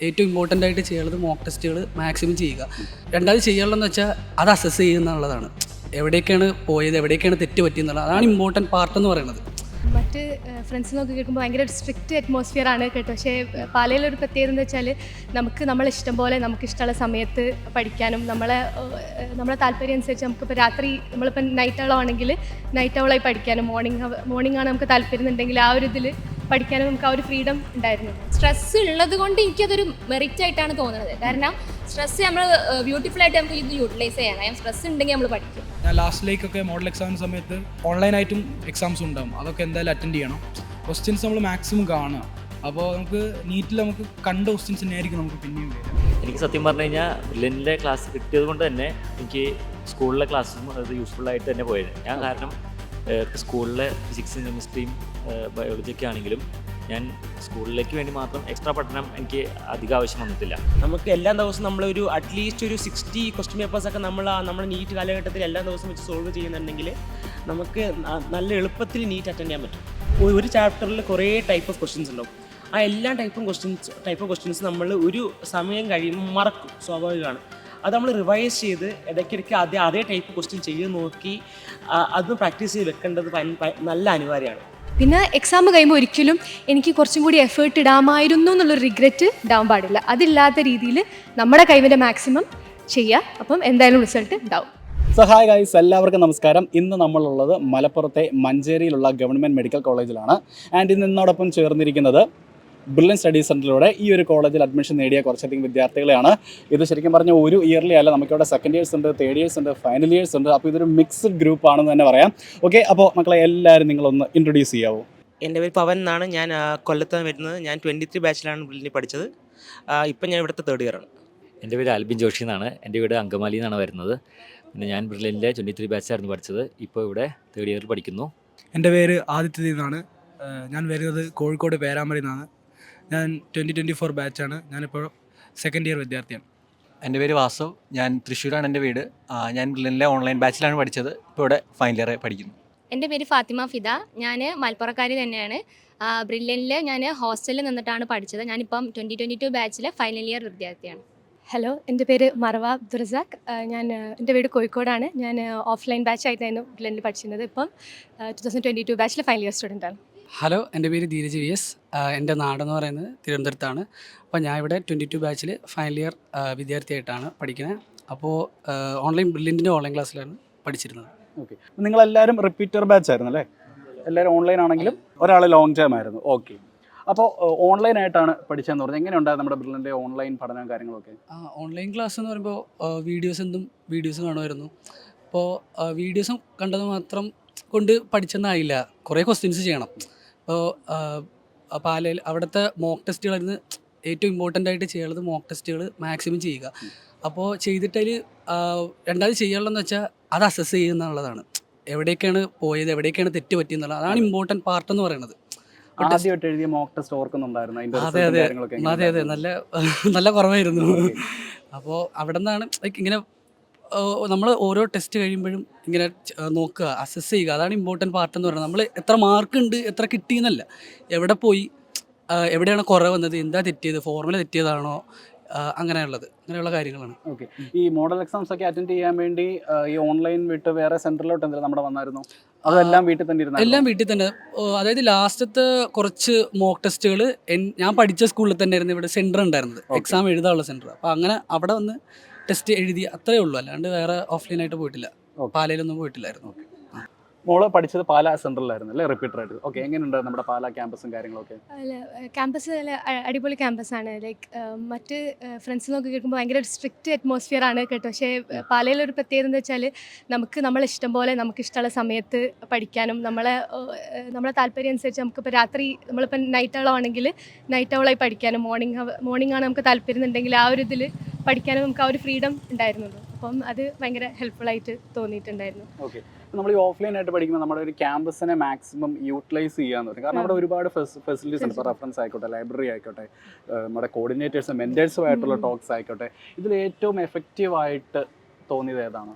ഏറ്റവും ഇമ്പോർട്ടൻ്റ് ആയിട്ട് ചെയ്യാനുള്ളത് മോക്ക് ടെസ്റ്റുകൾ മാക്സിമം ചെയ്യുക. രണ്ടാമത് ചെയ്യാനുള്ളതെന്ന് വെച്ചാൽ അത് അസസ് ചെയ്യുന്നുള്ളതാണ്. എവിടേക്കാണ് പോയത്, എവിടേക്കാണ് തെറ്റ് പറ്റിയെന്നുള്ളത്, അതാണ് ഇമ്പോർട്ടൻറ്റ് പാർട്ട് എന്ന് പറയുന്നത്. മറ്റ് ഫ്രണ്ട്സിനൊക്കെ കേൾക്കുമ്പോൾ ഭയങ്കര സ്ട്രിക്റ്റ് അറ്റ്മോസ്ഫിയർ ആണ് കേട്ടോ. പക്ഷേ പാലയിലൊരു പ്രത്യേകത എന്ന് വെച്ചാൽ നമുക്ക് ഇഷ്ടം പോലെ നമുക്കിഷ്ടമുള്ള സമയത്ത് പഠിക്കാനും നമ്മളെ താല്പര്യം അനുസരിച്ച് നമുക്കിപ്പോൾ രാത്രി നമ്മളിപ്പോൾ നൈറ്റ് അവളാണെങ്കിൽ നൈറ്റ് അവളായി പഠിക്കാനും മോർണിംഗ് ആണ് നമുക്ക് താല്പര്യം എന്നുണ്ടെങ്കിൽ ആ ഒരു ഇതിൽ പഠിക്കാനും നമുക്ക് ആ ഒരു ഫ്രീഡം ഉണ്ടായിരുന്നു. സ്ട്രെസ് ഉള്ളത് കൊണ്ട് എനിക്കതൊരു മെറിറ്റ് ആയിട്ടാണ് തോന്നുന്നത്. കാരണം സ്ട്രെസ് നമ്മൾ ബ്യൂട്ടിഫുൾ ആയിട്ട് നമുക്ക് ഇത് യൂട്ടിലൈസ് ചെയ്യാൻ കഴിയും. സ്ട്രെസ് ഉണ്ടെങ്കിൽ നമ്മൾ പഠിക്കും. ഞാൻ ലാസ്റ്റിലേക്കൊക്കെ മോഡൽ എക്സാമിന് സമയത്ത് ഓൺലൈനായിട്ടും എക്സാംസ് ഉണ്ടാകും. അതൊക്കെ എന്തായാലും അറ്റൻഡ് ചെയ്യണം. ക്വസ്റ്റ്യൻസ് നമ്മൾ മാക്സിമം കാണുക. അപ്പോൾ നമുക്ക് നീറ്റിൽ നമുക്ക് കണ്ട ക്വസ്റ്റ്യൻസ് തന്നെയായിരിക്കും നമുക്ക് പിന്നെയും വരിക. എനിക്ക് സത്യം പറഞ്ഞു കഴിഞ്ഞാൽ ബ്രില്യൻറ്റിലെ ക്ലാസ് കിട്ടിയത് കൊണ്ട് തന്നെ എനിക്ക് സ്കൂളിലെ ക്ലാസ്സും അത് യൂസ്ഫുള്ളായിട്ട് തന്നെ പോയത്. ഞാൻ കാരണം സ്കൂളിലെ ഫിസിക്സും കെമിസ്ട്രിയും ബയോളജിയൊക്കെ ആണെങ്കിലും ഞാൻ സ്കൂളിലേക്ക് വേണ്ടി മാത്രം എക്സ്ട്രാ പഠനം എനിക്ക് അധികം ആവശ്യം വന്നിട്ടില്ല. നമുക്ക് എല്ലാ ദിവസവും നമ്മളൊരു അറ്റ്ലീസ്റ്റ് ഒരു 60 ക്വസ്റ്റ്യൻ പേപ്പേഴ്സൊക്കെ നമ്മൾ നീറ്റ് കാലഘട്ടത്തിൽ എല്ലാ ദിവസവും വെച്ച് സോൾവ് ചെയ്യുന്നുണ്ടെങ്കിൽ നമുക്ക് നല്ല എളുപ്പത്തിൽ നീറ്റ് അറ്റൻഡ് ചെയ്യാൻ പറ്റും. ഒരു ചാപ്റ്ററിൽ കുറേ ടൈപ്പ് ഓഫ് ക്വസ്റ്റ്യൻസ് ഉണ്ടാവും. ആ എല്ലാ ടൈപ്പ് ഓഫ് ക്വസ്റ്റ്യൻസ് നമ്മൾ ഒരു സമയം കഴിയുമ്പോൾ മറക്കും, സ്വാഭാവികമാണ്. അത് നമ്മൾ റിവൈസ് ചെയ്ത് ഇടയ്ക്കിടയ്ക്ക് അതേ ടൈപ്പ് ക്വസ്റ്റ്യൻ ചെയ്ത് നോക്കി അത് പ്രാക്ടീസ് ചെയ്ത് വെക്കേണ്ടത് നല്ല അനിവാര്യമാണ്. പിന്നെ എക്സാം കഴിയുമ്പോൾ ഒരിക്കലും എനിക്ക് കുറച്ചും കൂടി എഫേർട്ട് ഇടാമായിരുന്നു എന്നുള്ളൊരു റിഗ്രറ്റ് ഉണ്ടാവാൻ പാടില്ല. അതില്ലാത്ത രീതിയിൽ നമ്മുടെ കഴിവിൻ്റെ മാക്സിമം ചെയ്യുക. അപ്പം എന്തായാലും റിസൾട്ട് ഉണ്ടാവും. സോ ഹായ് ഗൈസ്, എല്ലാവർക്കും നമസ്കാരം. ഇന്ന് നമ്മളുള്ളത് മലപ്പുറത്തെ മഞ്ചേരിയിലുള്ള ഗവൺമെൻറ് മെഡിക്കൽ കോളേജിലാണ്. ആൻഡ് ഇന്ന് എന്നോടൊപ്പം ചേർന്നിരിക്കുന്നത് ബ്രില്യൻ സ്റ്റഡി സെൻറ്ററിലൂടെ ഈ ഒരു കോളേജിൽ അഡ്മിഷൻ നേടിയ കുറച്ചധികം വിദ്യാർത്ഥികളെയാണ്. ഇത് ശരിക്കും പറഞ്ഞാൽ ഒരു ഇയർലി അല്ല, നമുക്കിവിടെ സെക്കൻഡ് ഇയേഴ്സ് ഉണ്ട്, തേർഡ് ഇയേഴ്സ് ഉണ്ട്, ഫൈനൽ ഇയേഴ്സ് ഉണ്ട്. അപ്പോൾ ഇതൊരു മിക്സ്ഡ് ഗ്രൂപ്പ് ആണെന്ന് തന്നെ പറയാം. ഓക്കെ, അപ്പോൾ മക്കളെ എല്ലാവരും നിങ്ങളൊന്ന് ഇൻട്രൊഡ്യൂസ് ചെയ്യാവോ? എൻ്റെ പേര് പവൻ എന്നാണ്. ഞാൻ കൊല്ലത്താണ് വരുന്നത്. ഞാൻ 23 ബാച്ചിലാണ് ബ്രില്യൻറ്റിൽ പഠിച്ചത്. ഇപ്പം ഞാൻ ഇവിടുത്തെ തേർഡ് ഇയറാണ്. എൻ്റെ പേര് ആൽബിൻ ജോഷി എന്നാണ്. എൻ്റെ വീട് അങ്കമാലിയിൽ നിന്നാണ് വരുന്നത്. പിന്നെ ഞാൻ ബ്രില്യൻറ്റിലെ 23 ബാച്ചായിരുന്നു പഠിച്ചത്. ഇപ്പോൾ ഇവിടെ തേർഡ് ഇയറിൽ പഠിക്കുന്നു. എൻ്റെ പേര് ആദിത്യദീപ് എന്നാണ്. ഞാൻ വരുന്നത് കോഴിക്കോട് പേരാമ്പ്രയിൽ നിന്നാണ്. ഞാൻ 2024 ബാച്ചാണ്. ഞാനിപ്പോൾ സെക്കൻഡ് ഇയർ വിദ്യാർത്ഥിയാണ്. എൻ്റെ പേര് വാസവ്. ഞാൻ തൃശ്ശൂരാണ് എൻ്റെ വീട്. ഞാൻ ബ്രില്യൻറ്റിലെ ഓൺലൈൻ ബാച്ചിലാണ് പഠിച്ചത്. ഇപ്പോൾ ഇവിടെ ഫൈനൽ ഇയർ പഠിക്കുന്നു. എൻ്റെ പേര് ഫാത്തിമ ഫിദ. ഞാൻ മലപ്പുറക്കാരി തന്നെയാണ്. ബ്രില്യൻറ്റിൽ ഞാൻ ഹോസ്റ്റലിൽ നിന്നിട്ടാണ് പഠിച്ചത്. ഞാനിപ്പം 2022 ബാച്ചിലെ ഫൈനൽ ഇയർ വിദ്യാർത്ഥിയാണ്. ഹലോ, എൻ്റെ പേര് മറവ അബ്ദുറസാഖ്. എൻ്റെ വീട് കോഴിക്കോടാണ്. ഞാൻ ഓഫ്ലൈൻ ബാച്ചായിട്ടായിരുന്നു ബ്രില്യൻറ്റിൽ പഠിച്ചിരുന്നത്. ഇപ്പം 2022 ബാച്ചിലെ ഫൈനൽ ഇയർ സ്റ്റുഡൻ്റാണ്. ഹലോ, എൻ്റെ പേര് ധീരജ് VS. എൻ്റെ നാടെന്ന് പറയുന്നത് തിരുവനന്തപുരത്താണ്. അപ്പോൾ ഞാൻ ഇവിടെ 22 ബാച്ചിൽ ഫൈനൽ ഇയർ വിദ്യാർത്ഥിയായിട്ടാണ് പഠിക്കുന്നത്. അപ്പോൾ ബ്രില്യൻറ്റിൻ്റെ ഓൺലൈൻ ക്ലാസ്സിലാണ് പഠിച്ചിരുന്നത്. ഓക്കെ, നിങ്ങളെല്ലാവരും റിപ്പീറ്റർ ബാച്ച് ആയിരുന്നു അല്ലേ? എല്ലാവരും ഓൺലൈൻ ആണെങ്കിലും ഒരാൾ ലോങ് ടൈം ആയിരുന്നു. ഓക്കെ, അപ്പോൾ ഓൺലൈനായിട്ടാണ് പഠിച്ചതെന്ന് പറഞ്ഞാൽ എങ്ങനെയുണ്ടായിരുന്നു നമ്മുടെ ബ്രില്യൻറ്റിൻ്റെ ഓൺലൈൻ പഠനവും കാര്യങ്ങളൊക്കെ? ഓൺലൈൻ ക്ലാസ് എന്ന് പറയുമ്പോൾ വീഡിയോസ് കാണുമായിരുന്നു. അപ്പോൾ വീഡിയോസും കണ്ടത് മാത്രം കൊണ്ട് പഠിച്ചെന്നായില്ല, കുറേ ക്വസ്റ്റ്യൻസ് ചെയ്യണം. അപ്പോൾ പാലയിൽ അവിടുത്തെ മോക്ക് ടെസ്റ്റുകളായിരുന്നു ഏറ്റവും ഇമ്പോർട്ടൻ്റ് ആയിട്ട് ചെയ്യാനുള്ളത്. മോക്ക് ടെസ്റ്റുകൾ മാക്സിമം ചെയ്യുക. അപ്പോൾ ചെയ്തിട്ടതിൽ രണ്ടാമത് ചെയ്യാനുള്ളതെന്ന് വെച്ചാൽ അത് അസസ് ചെയ്യുന്നുള്ളതാണ്. എവിടേക്കാണ് പോയത്, എവിടേക്കാണ് തെറ്റ് പറ്റിയെന്നുള്ളത്, അതാണ് ഇമ്പോർട്ടൻറ്റ് പാർട്ട് എന്ന് പറയുന്നത്. ആദ്യമായിട്ട് എഴുതിയ മോക്ക് ടെസ്റ്റ് ഓർക്കുന്നുണ്ടായിരുന്നു? അതെ, നല്ല കുറവായിരുന്നു. അപ്പോൾ അവിടെ നിന്നാണ് ഇങ്ങനെ നമ്മൾ ഓരോ ടെസ്റ്റ് കഴിയുമ്പോഴും ഇങ്ങനെ നോക്കുക, അസസ് ചെയ്യുക, അതാണ് ഇമ്പോർട്ടൻറ്റ് പാർട്ട് എന്ന് പറയുന്നത്. നമ്മൾ എത്ര മാർക്ക് ഉണ്ട്, എത്ര കിട്ടിയെന്നല്ല, എവിടെ പോയി, എവിടെയാണ് കുറവ് വന്നത്, എന്താ തെറ്റിയത്, ഫോർമുല തെറ്റിയതാണോ, അങ്ങനെയുള്ള കാര്യങ്ങളാണ്. ഓക്കെ, ഈ മോഡൽ എക്സാംസ് ഒക്കെ അറ്റൻഡ് ചെയ്യാൻ വേണ്ടി ഈ ഓൺലൈൻ വിട്ട് വേറെ സെൻറ്ററിലോട്ട് എന്തെങ്കിലും നമ്മുടെ വന്നായിരുന്നു? അതെല്ലാം വീട്ടിൽ തന്നെ ഇരുന്നു? എല്ലാം വീട്ടിൽ തന്നെ. അതായത് ലാസ്റ്റത്തെ കുറച്ച് മോക്ക് ടെസ്റ്റുകൾ ഞാൻ പഠിച്ച സ്കൂളിൽ തന്നെ ആയിരുന്നു ഇവിടെ സെൻറ്റർ ഉണ്ടായിരുന്നത്, എക്സാം എഴുതാനുള്ള സെൻറ്റർ. അപ്പോൾ അങ്ങനെ അവിടെ വന്ന് ടെസ്റ്റ് എഴുതി, അത്രേ ഉള്ളൂ. അല്ലാണ്ട് വേറെ ഓഫ്ലൈനായിട്ട് പോയിട്ടില്ല, പാലയിലൊന്നും പോയിട്ടില്ലായിരുന്നു. മോള് പഠിച്ചത് പാലാ സെൻട്രലായിരുന്നു അല്ലേ, റിപ്പീറ്റർ ആയിട്ട്? ഓക്കെ, എങ്ങനെയുണ്ട് നമ്മുടെ പാലാ ക്യാമ്പസും കാര്യങ്ങളൊക്കെ? അല്ല, ക്യാമ്പസ് നല്ല അടിപൊളി ക്യാമ്പസാണ്. ലൈക്ക് മറ്റ് ഫ്രണ്ട്സിനൊക്കെ കേൾക്കുമ്പോൾ ഭയങ്കര സ്ട്രിക്റ്റ് അറ്റ്മോസ്ഫിയർ ആണ് കേട്ടോ. പക്ഷേ പാലയിലൊരു പ്രത്യേകത എന്ന് വെച്ചാൽ നമുക്ക് ഇഷ്ടം പോലെ നമുക്കിഷ്ടമുള്ള സമയത്ത് പഠിക്കാനും നമ്മളെ താല്പര്യം അനുസരിച്ച് നമുക്കിപ്പോൾ രാത്രി നമ്മളിപ്പോൾ നൈറ്റ് അവളാണെങ്കിൽ നൈറ്റ് അവളായി പഠിക്കാനും മോർണിംഗ് ആണ് നമുക്ക് താല്പര്യം എന്നുണ്ടെങ്കിൽ ആ ഒരു ഇതിൽ പഠിക്കാനും നമുക്ക് ആ ഒരു ഫ്രീഡം ഉണ്ടായിരുന്നുള്ളൂ. അപ്പം അത് ഭയങ്കര ഹെൽപ്ഫുള്ളായിട്ട് തോന്നിയിട്ടുണ്ടായിരുന്നു. ഓക്കെ, നമ്മൾ ഈ ഓഫ്ലൈൻ ആയിട്ട് പഠിക്കുമ്പോൾ നമ്മുടെ ഒരു ക്യാമ്പസിനെ മാക്സിമം യൂട്ടിലൈസ് ചെയ്യാന്ന് പറയും. കാരണം അവിടെ ഒരുപാട് ഫെസിലിറ്റീസ് ഉണ്ട്. ഇപ്പോൾ റെഫറൻസ് ആയിക്കോട്ടെ, ലൈബ്രറി ആയിക്കോട്ടെ, നമ്മുടെ കോർഡിനേറ്റേഴ്സും മെൻറ്റേഴ്സും ആയിട്ടുള്ള ടോക്സ് ആയിക്കോട്ടെ, ഇതിൽ ഏറ്റവും എഫക്റ്റീവായിട്ട് തോന്നിയത് ഏതാണ്?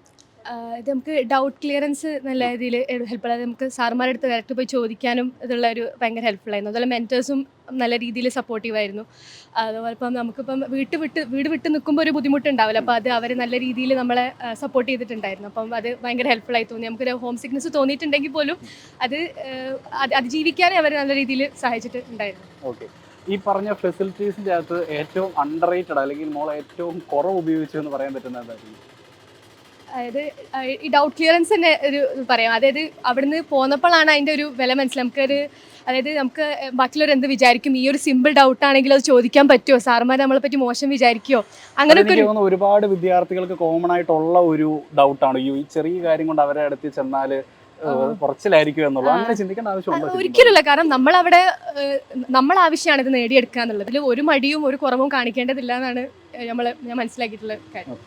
ഇത് നമുക്ക് ഡൗട്ട് ക്ലിയറൻസ് നല്ല രീതിയിൽ ഹെൽപ്ഫുൾ ആയത്. നമുക്ക് സാറുമാരുടെ അടുത്ത് ഡയറക്റ്റ് പോയി ചോദിക്കാനും ഇതുള്ള ഒരു ഭയങ്കര ഹെൽപ്ഫുൾ ആയിരുന്നു. അതുപോലെ മെൻറ്റേഴ്സും നല്ല രീതിയിൽ സപ്പോർട്ടീവ് ആയിരുന്നു. അതുപോലെ ഇപ്പം നമുക്കിപ്പം വീട് വിട്ട് നിൽക്കുമ്പോൾ ഒരു ബുദ്ധിമുട്ടുണ്ടാവില്ല. അപ്പോൾ അത് അവർ നല്ല രീതിയിൽ നമ്മളെ സപ്പോർട്ട് ചെയ്തിട്ടുണ്ടായിരുന്നു. അപ്പം അത് ഭയങ്കര ഹെൽപ്ഫുൾ ആയി തോന്നി. നമുക്കൊരു ഹോം സിക്നെസ് തോന്നിയിട്ടുണ്ടെങ്കിൽ പോലും അത് അതിജീവിക്കാനേ അവർ നല്ല രീതിയിൽ സഹായിച്ചിട്ടുണ്ടായിരുന്നു. ഓക്കെ, ഈ പറഞ്ഞ ഫെസിലിറ്റീസിൻ്റെ അകത്ത് ഏറ്റവും അണ്ടർ റേറ്റഡ് അല്ലെങ്കിൽ മോൾ ഏറ്റവും കുറവ് ഉപയോഗിച്ചു എന്ന് പറയാൻ പറ്റുന്ന എന്തായിരിക്കും? അതായത് ഈ ഡൗട്ട് ക്ലിയറൻസ് തന്നെ ഒരു പറയാം. അതായത് അവിടുന്ന് പോന്നപ്പോഴാണ് അതിൻ്റെ ഒരു വില മനസ്സിലായി. നമുക്കൊരു അതായത് നമുക്ക് ബാക്കിയുള്ളവർ എന്ത് വിചാരിക്കും, ഈ ഒരു സിമ്പിൾ ഡൗട്ട് ആണെങ്കിൽ അത് ചോദിക്കാൻ പറ്റുമോ, സാറുമാർ നമ്മളെ പറ്റി മോശം വിചാരിക്കുമോ, അങ്ങനെയൊക്കെ ഒരുപാട് വിദ്യാർത്ഥികൾക്ക് കോമൺ ആയിട്ടുള്ള ഒരു ഡൗട്ടാണ് ഈ ചെറിയ കാര്യം കൊണ്ട് അവരെ അടുത്ത് ചെന്നാൽ കുറച്ചിലായിരിക്കും എന്നുള്ളത്. അങ്ങനെ ചിന്തിക്കേണ്ട ആവശ്യമുണ്ടോ? ഒരിക്കലുമില്ല. കാരണം നമ്മളവിടെ നമ്മൾ ആവശ്യമാണ് ഇത് നേടിയെടുക്കുക എന്നുള്ളത്. ഇതിൽ ഒരു മടിയും ഒരു കുറവും കാണിക്കേണ്ടതില്ല എന്നാണ് ഞാൻ മനസ്സിലാക്കിയിട്ടുള്ള കാര്യം.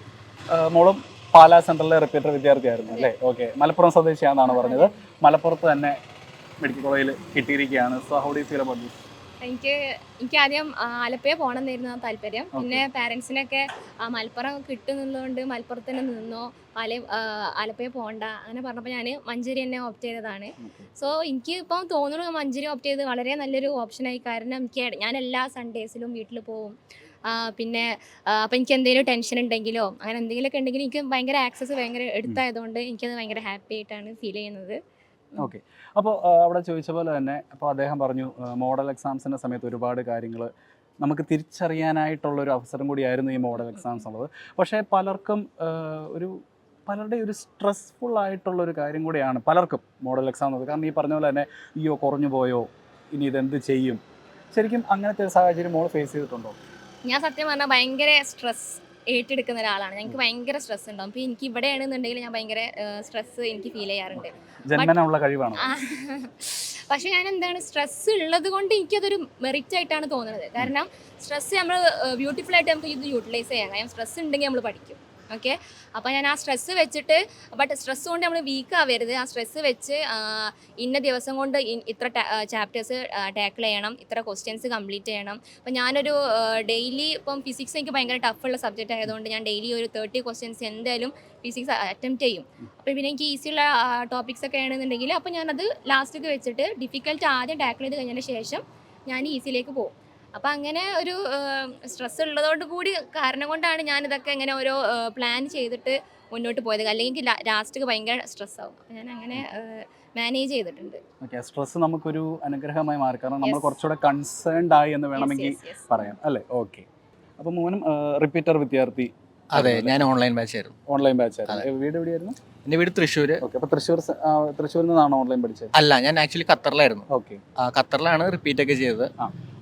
മോളും പാലാ സെൻട്രലിലെ റിപ്പീറ്റർ വിദ്യാർത്ഥിയായിരുന്നു അല്ലേ? ഓക്കെ, മലപ്പുറം സ്വദേശിയാണെന്നാണ് പറഞ്ഞത്. മലപ്പുറത്ത് തന്നെ മെഡിക്കൽ കോളേജിൽ കിട്ടിയിരിക്കുകയാണ്. So how do you feel about this? എനിക്ക് ആദ്യം ആലപ്പുഴ പോകണം എന്നായിരുന്നു താല്പര്യം. പിന്നെ പാരൻസിനൊക്കെ മലപ്പുറം കിട്ടുന്നുള്ളതുകൊണ്ട് മലപ്പുറത്ത് തന്നെ നിന്നോ, ആലപ്പുഴ പോകണ്ട അങ്ങനെ പറഞ്ഞപ്പോൾ ഞാൻ മഞ്ചേരി തന്നെ ഓപ്റ്റ് ചെയ്തതാണ്. സോ എനിക്ക് ഇപ്പം തോന്നുന്നു മഞ്ചേരി ഓപ്റ്റ് ചെയ്ത് വളരെ നല്ലൊരു ഓപ്ഷനായി. കാരണം ഞാൻ എല്ലാ സൺഡേസിലും വീട്ടിൽ പോവും. പിന്നെ അപ്പം എനിക്ക് എന്തെങ്കിലും ടെൻഷൻ ഉണ്ടെങ്കിലോ അങ്ങനെ എന്തെങ്കിലുമൊക്കെ ഉണ്ടെങ്കിലും എനിക്ക് ഭയങ്കര ആക്സസ് ഭയങ്കര എടുത്തായതുകൊണ്ട് എനിക്കത് ഭയങ്കര ഹാപ്പി ആയിട്ടാണ് ഫീൽ ചെയ്യുന്നത്. ഓക്കെ, അപ്പോൾ അവിടെ ചോദിച്ച പോലെ തന്നെ അപ്പോൾ അദ്ദേഹം പറഞ്ഞു മോഡൽ എക്സാംസിൻ്റെ സമയത്ത് ഒരുപാട് കാര്യങ്ങൾ നമുക്ക് തിരിച്ചറിയാനായിട്ടുള്ളൊരു അവസരം കൂടിയായിരുന്നു ഈ മോഡൽ എക്സാംസ് ഉള്ളത്. പക്ഷേ പലരുടെ ഒരു സ്ട്രെസ്ഫുൾ ആയിട്ടുള്ളൊരു കാര്യം കൂടിയാണ് പലർക്കും മോഡൽ എക്സാം എന്നത്. കാരണം ഈ പറഞ്ഞ പോലെ തന്നെ അയ്യോ കുറഞ്ഞു പോയോ, ഇനി ഇതെന്ത് ചെയ്യും, ശരിക്കും അങ്ങനത്തെ ഒരു സാഹചര്യം മോൾ ഫേസ് ചെയ്തിട്ടുണ്ടോ? ഞാൻ സത്യം പറഞ്ഞാൽ ഭയങ്കര സ്ട്രെസ് ഏറ്റെടുക്കുന്ന ഒരാളാണ്. ഞങ്ങൾക്ക് ഭയങ്കര സ്ട്രെസ് ഉണ്ടാവും. അപ്പോൾ എനിക്ക് ഇവിടെയാണെന്നുണ്ടെങ്കിൽ ഞാൻ ഭയങ്കര സ്ട്രെസ് എനിക്ക് ഫീൽ ചെയ്യാറുണ്ട്. ജന്മനുള്ള കഴിവാണ്. പക്ഷെ ഞാൻ എന്താണ് സ്ട്രെസ് ഉള്ളത് കൊണ്ട് എനിക്കതൊരു മെറിറ്റ് ആയിട്ടാണ് തോന്നുന്നത്. കാരണം സ്ട്രെസ് നമ്മൾ ബ്യൂട്ടിഫുൾ ആയിട്ട് നമുക്ക് ഇത് യൂട്ടിലൈസ് ചെയ്യാം. കാരണം സ്ട്രെസ് ഉണ്ടെങ്കിൽ നമ്മൾ പഠിക്കും. ഓക്കെ, അപ്പോൾ ഞാൻ ആ സ്ട്രെസ്സ് വെച്ചിട്ട്, ബട്ട് സ്ട്രെസ് കൊണ്ട് നമ്മൾ വീക്ക് ആവരുത്. ആ സ്ട്രെസ്സ് വെച്ച് ഇന്ന ദിവസം കൊണ്ട് ഇത്ര ചാപ്റ്റേഴ്സ് ടാക്കിൾ ചെയ്യണം, ഇത്ര ക്വസ്റ്റ്യൻസ് കംപ്ലീറ്റ് ചെയ്യണം. അപ്പോൾ ഞാനൊരു ഡെയിലി ഇപ്പം ഫിസിക്സ് എനിക്ക് ഭയങ്കര ടഫുള്ള സബ്ജക്റ്റ് ആയതുകൊണ്ട് ഞാൻ ഡെയിലി ഒരു 30 ക്വസ്റ്റ്യൻസ് എന്തായാലും ഫിസിക്സ് അറ്റംപ്റ്റ് ചെയ്യും. അപ്പോൾ പിന്നെ എനിക്ക് ഈസിയുള്ള ടോപ്പിക്സ് ഒക്കെ ആണെന്നുണ്ടെങ്കിൽ അപ്പോൾ ഞാനത് ലാസ്റ്റൊക്കെ വെച്ചിട്ട് ഡിഫിക്കൽട്ട് ആദ്യം ടാക്കിൾ ചെയ്ത് കഴിഞ്ഞതിന് ശേഷം ഞാൻ ഈസിയിലേക്ക് പോകും. അപ്പോൾ അങ്ങനെ ഒരു സ്ട്രെസ് ഉള്ളതോട് കൂടി കാരണം കൊണ്ടാണ് ഞാനിതൊക്കെ ഇങ്ങനെ ഓരോ പ്ലാൻ ചെയ്തിട്ട് മുന്നോട്ട് പോയത്. അല്ലെങ്കിൽ ലാസ്റ്റ് ഭയങ്കര സ്ട്രെസ് ആവും. അപ്പോൾ ഞാൻ അങ്ങനെ മാനേജ് ചെയ്തിട്ടുണ്ട്. ഓക്കെ, സ്ട്രെസ് നമുക്കൊരു അനുഗ്രഹമായി മാറി. കാരണം നമ്മൾ കുറച്ചുകൂടെ കൺസേൺഡ് ആയി എന്ന് വേണമെങ്കിൽ പറയാം അല്ലേ? ഓക്കെ, അപ്പോൾ മോനും റിപ്പീറ്റർ വിദ്യാർത്ഥി? അതെ, ഞാൻ ഓൺലൈൻ ബാച്ച് ആയിരുന്നു. ഓൺലൈൻ ബാച്ച് ആയിരുന്നു. വീട് എവിടെയായിരുന്നു? എൻ്റെ വീട് തൃശ്ശൂർ. ഓക്കെ, അപ്പോൾ തൃശ്ശൂരിൽ നിന്നാണ് ഓൺലൈൻ പഠിച്ചത്? അല്ല, ഞാൻ ആക്ച്വലി ഖത്തറിലായിരുന്നു. ഓക്കെ, ഖത്തറിലാണ് റിപ്പീറ്റ് ഒക്കെ ചെയ്തത്.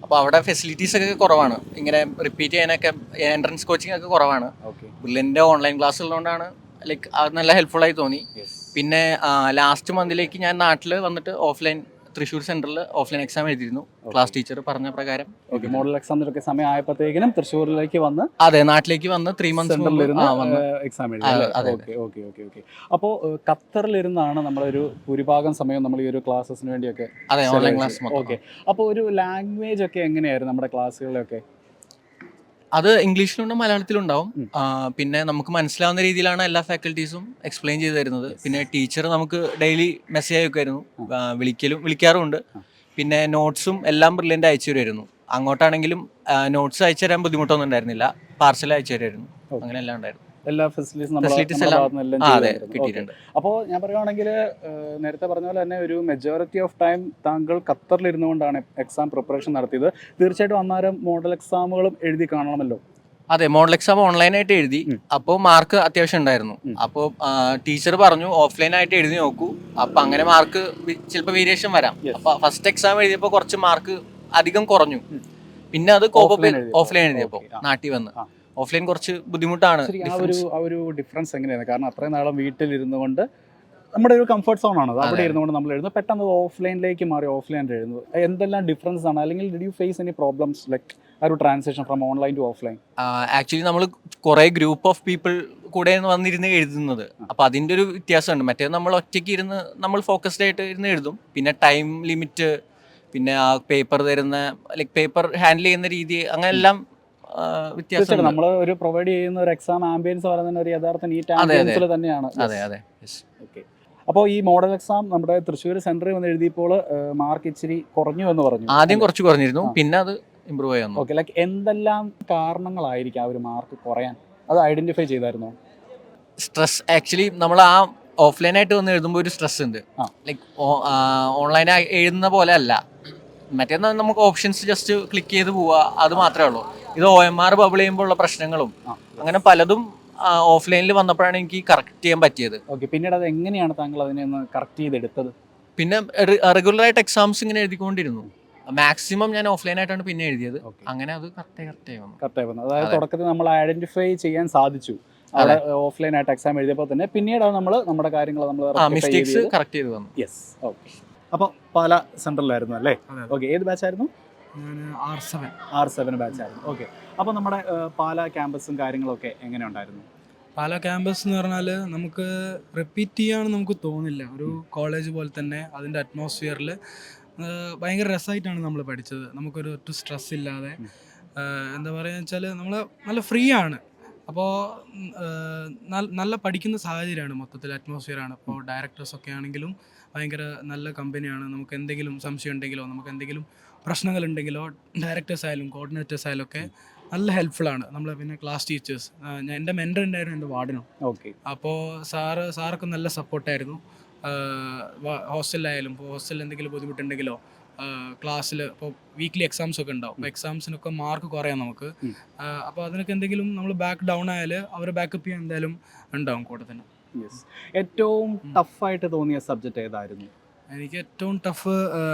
അപ്പോൾ അവിടെ ഫെസിലിറ്റീസ് ഒക്കെ കുറവാണ്. ഇങ്ങനെ റിപ്പീറ്റ് ചെയ്യാനൊക്കെ എൻട്രൻസ് കോച്ചിങ് ഒക്കെ കുറവാണ്. ബ്രില്യൻ്റെ ഓൺലൈൻ ക്ലാസ് ഉള്ളതുകൊണ്ടാണ് ലൈക്ക് അത് നല്ല ഹെൽപ്ഫുൾ ആയി തോന്നി. പിന്നെ ലാസ്റ്റ് മന്തിലേക്ക് ഞാൻ നാട്ടിൽ വന്നിട്ട് ഓഫ്ലൈൻ തൃശ്ശൂർ സെൻറ്ററിൽ ഓഫ്ലൈൻ എക്സാം എഴുതിയിരുന്നു. ക്ലാസ് ടീച്ചർ പറഞ്ഞ പ്രകാരം. ഓക്കെ, മോഡൽ എക്സാമിനൊക്കെ സമയം ആയപ്പോഴത്തേക്കിനും തൃശ്ശൂരിലേക്ക് വന്ന്, അതെ, നാട്ടിലേക്ക് വന്ന് 3 months എക്സാം എഴുതി. ഓക്കെ. അപ്പോൾ ഖത്തറിലിരുന്നാണ് നമ്മളൊരു ഭൂരിഭാഗം സമയം നമ്മൾ ഈ ഒരു ക്ലാസ്സസിന് വേണ്ടിയൊക്കെ? അതെ, ഓൺലൈൻ ക്ലാസ്. ഓക്കെ, അപ്പോൾ ഒരു ലാംഗ്വേജ് ഒക്കെ എങ്ങനെയായിരുന്നു നമ്മുടെ ക്ലാസ്സുകളിലൊക്കെ? അത് ഇംഗ്ലീഷിലുണ്ട്, മലയാളത്തിലുണ്ടാവും. പിന്നെ നമുക്ക് മനസ്സിലാവുന്ന രീതിയിലാണ് എല്ലാ ഫാക്കൽറ്റീസും എക്സ്പ്ലെയിൻ ചെയ്ത് തരുന്നത്. പിന്നെ ടീച്ചർ നമുക്ക് ഡെയിലി മെസ്സേജ് അയക്കുമായിരുന്നു, വിളിക്കാറുമുണ്ട്. പിന്നെ നോട്ട്സും എല്ലാം ബ്രില്യൻ്റ് അയച്ചു തരുമായിരുന്നു. അങ്ങോട്ടാണെങ്കിലും നോട്ട്സ് അയച്ചു തരാൻ ബുദ്ധിമുട്ടൊന്നും ഉണ്ടായിരുന്നില്ല, പാർസൽ അയച്ചു തരുമായിരുന്നു. അങ്ങനെ എല്ലാം ഉണ്ടായിരുന്നു. എല്ലാ ഫെസിലിറ്റീസും കിട്ടിയിട്ടുണ്ട്. അപ്പോൾ ഞാൻ പറയുവാണെങ്കിൽ നേരത്തെ പറഞ്ഞ പോലെ തന്നെ ഒരു മെജോറിറ്റി ഓഫ് ടൈം താങ്കൾ ഖത്തറിലിരുന്നു കൊണ്ടാണ് എക്സാം പ്രിപ്പറേഷൻ നടത്തിയത്. തീർച്ചയായിട്ടും അന്നേരം മോഡൽ എക്സാമുകളും എഴുതി കാണണമല്ലോ? അതെ, മോഡൽ എക്സാം ഓൺലൈനായിട്ട് എഴുതി. അപ്പോൾ മാർക്ക് അത്യാവശ്യം ഉണ്ടായിരുന്നു. അപ്പോൾ ടീച്ചർ പറഞ്ഞു ഓഫ്ലൈനായിട്ട് എഴുതി നോക്കൂ, അപ്പോൾ അങ്ങനെ മാർക്ക് ചിലപ്പോൾ വേരിയേഷൻ വരാം. അപ്പോൾ ഫസ്റ്റ് എക്സാം എഴുതിയപ്പോൾ കുറച്ച് മാർക്ക് അധികം കുറഞ്ഞു. പിന്നെ അത് ഓഫ്ലൈൻ എഴുതിയപ്പോൾ നാട്ടിൽ വന്ന് ഓഫ്ലൈൻ കുറച്ച് ബുദ്ധിമുട്ടാണ്. ആ ഒരു ഡിഫറൻസ് എങ്ങനെയാണ്? കാരണം അത്രയും നാളെ വീട്ടിലിരുന്നു കൊണ്ട് നമ്മുടെ ഒരു കംഫർട്ട് സോൺ ആണ്, അവിടെ ഇരുന്നുകൊണ്ട് നമ്മൾ എഴുതുന്നത്. പെട്ടെന്ന് ഓഫ്ലൈനിലേക്ക് മാറി ഓഫ്ലൈൻ എഴുതുന്നത് എന്തെല്ലാം ഡിഫറൻസ് ആണ്? അല്ലെങ്കിൽ did you face any problems like ആ ഒരു transition from online to offline? Actually നമ്മൾ കുറേ ഗ്രൂപ്പ് ഓഫ് പീപ്പിൾ കൂടെ വന്നിരുന്ന് എഴുതുന്നത്. അപ്പോൾ അതിൻ്റെ ഒരു വ്യത്യാസമുണ്ട്. മറ്റേ നമ്മൾ ഒറ്റയ്ക്ക് ഇരുന്ന് നമ്മൾ ഫോക്കസ്ഡ് ആയിട്ട് ഇരുന്ന് എഴുതും. പിന്നെ ടൈം ലിമിറ്റ്, പിന്നെ ആ പേപ്പർ തരുന്ന ലൈക്ക് പേപ്പർ ഹാൻഡിൽ ചെയ്യുന്ന രീതി, അങ്ങനെ എല്ലാം വ്യത്യാസം തീർച്ചയായിട്ടും നമ്മൾ ഒരു പ്രൊവൈഡ് ചെയ്യുന്ന ഒരു എക്സാം ആംബിയൻസ് പറയുന്ന ഒരു യഥാർത്ഥ നീറ്റ് ആംബിയൻസിൽ തന്നെയാണ്. അതെ അതെ ഓക്കെ. അപ്പോൾ ഈ മോഡൽ എക്സാം നമ്മുടെ തൃശ്ശൂർ സെൻറ്ററിൽ വന്ന് എഴുതിയപ്പോൾ മാർക്ക് ഇച്ചിരി കുറഞ്ഞു എന്ന് പറഞ്ഞു. ആദ്യം കുറച്ച് കുറഞ്ഞിരുന്നു, പിന്നെ അത് ഇമ്പ്രൂവ് ആയി വന്നു. ഓക്കെ. ലൈക്ക് എന്തെല്ലാം കാരണങ്ങളായിരിക്കും ആ ഒരു മാർക്ക് കുറയാൻ, അത് ഐഡന്റിഫൈ ചെയ്തായിരുന്നോ? സ്ട്രെസ് ആക്ച്വലി നമ്മൾ ആ ഓഫ്ലൈനായിട്ട് വന്ന് എഴുതുമ്പോൾ ഒരു സ്ട്രെസ് ഉണ്ട്. ലൈക്ക് ഓൺലൈനായി എഴുതുന്ന പോലെ അല്ല. മറ്റേ നമുക്ക് ഓപ്ഷൻസ് ജസ്റ്റ് ക്ലിക്ക് ചെയ്ത് പോവുക, അത് മാത്രമേ ഉള്ളൂ. ഇത് OMR ബബിൾ ചെയ്യുമ്പോൾ ഉള്ള പ്രശ്നങ്ങളും അങ്ങനെ പലതും ഓഫ്ലൈനിൽ വന്നപ്പോഴാണ് എനിക്ക് കറക്റ്റ് ചെയ്യാൻ പറ്റിയത്. ഓക്കെ. പിന്നീട് അത് എങ്ങനെയാണ് താങ്കൾ അതിനെ ഒന്ന് കറക്റ്റ് ചെയ്തെടുത്തത്? പിന്നെ റെഗുലറായിട്ട് എക്സാംസ് ഇങ്ങനെ എഴുതിക്കൊണ്ടിരുന്നു. മാക്സിമം ഞാൻ ഓഫ്ലൈനായിട്ടാണ് പിന്നെ എഴുതിയത്. അങ്ങനെ അത് കറക്റ്റായി വന്നു. അതായത് തുടക്കത്തിൽ നമ്മൾ ഐഡന്റിഫൈ ചെയ്യാൻ സാധിച്ചു അവിടെ ഓഫ്ലൈൻ ആയിട്ട് എക്സാം എഴുതിയപ്പോൾ തന്നെ. പിന്നീട് നമ്മൾ നമ്മുടെ കാര്യങ്ങൾ നമ്മൾ മിസ്റ്റേക്സ് കറക്റ്റ് ചെയ്ത് വന്നു. യെസ്. ഓക്കെ. അപ്പോൾ പാല സെൻട്രലായിരുന്നു അല്ലേ? ഓക്കെ. ഏത് ബാച്ചായിരുന്നു? R7 ബാച്ചായിരുന്നു. ഓക്കെ. അപ്പോൾ നമ്മുടെ പാല ക്യാമ്പസും കാര്യങ്ങളൊക്കെ എങ്ങനെ ഉണ്ടായിരുന്നു? പാല ക്യാമ്പസ് എന്ന് പറഞ്ഞാൽ നമുക്ക് റിപ്പീറ്റ് ചെയ്യാമെന്ന് നമുക്ക് തോന്നില്ല. ഒരു കോളേജ് പോലെ തന്നെ അതിൻ്റെ അറ്റ്മോസ്ഫിയറിൽ ഭയങ്കര രസമായിട്ടാണ് നമ്മൾ പഠിച്ചത്. നമുക്കൊരു ഒട്ടും സ്ട്രെസ് ഇല്ലാതെ എന്താ പറയുക വെച്ചാൽ നമ്മൾ നല്ല ഫ്രീ ആണ്. അപ്പോൾ നല്ല പഠിക്കുന്ന സാഹചര്യമാണ്, മൊത്തത്തിൽ അറ്റ്മോസ്ഫിയറാണ്. അപ്പോൾ ഡയറക്ടേഴ്സൊക്കെ ആണെങ്കിലും ഭയങ്കര നല്ല കമ്പനിയാണ്. നമുക്ക് എന്തെങ്കിലും സംശയം ഉണ്ടെങ്കിലോ നമുക്ക് എന്തെങ്കിലും പ്രശ്നങ്ങളുണ്ടെങ്കിലോ ഡയറക്ടേഴ്സ് ആയാലും കോർഡിനേറ്റേഴ്സ് ആയാലും ഒക്കെ നല്ല ഹെൽപ്ഫുള്ളാണ്. നമ്മൾ പിന്നെ ക്ലാസ് ടീച്ചേഴ്സ്, എൻ്റെ മെൻറ്റർ ഉണ്ടായിരുന്നു എൻ്റെ വാർഡിനും. ഓക്കെ. അപ്പോൾ സാറൊക്കെ നല്ല സപ്പോർട്ടായിരുന്നു. ഹോസ്റ്റലിലായാലും ഇപ്പോൾ ഹോസ്റ്റലിൽ എന്തെങ്കിലും ബുദ്ധിമുട്ടുണ്ടെങ്കിലോ ക്ലാസ്സിൽ ഇപ്പോൾ വീക്ക്ലി എക്സാംസ് ഒക്കെ ഉണ്ടാവും. അപ്പോൾ എക്സാംസിനൊക്കെ മാർക്ക് കുറയാം നമുക്ക്. അപ്പോൾ അതിനൊക്കെ എന്തെങ്കിലും നമ്മൾ ബാക്ക് ഡൗൺ ആയാൽ അവരെ ബാക്കപ്പ് ചെയ്യാൻ എന്തായാലും ഉണ്ടാവും കൂടെ തന്നെ. ഏറ്റവും ടഫായിട്ട് തോന്നിയ സബ്ജക്റ്റ് ഏതായിരുന്നു? എനിക്ക് ഏറ്റവും ടഫ്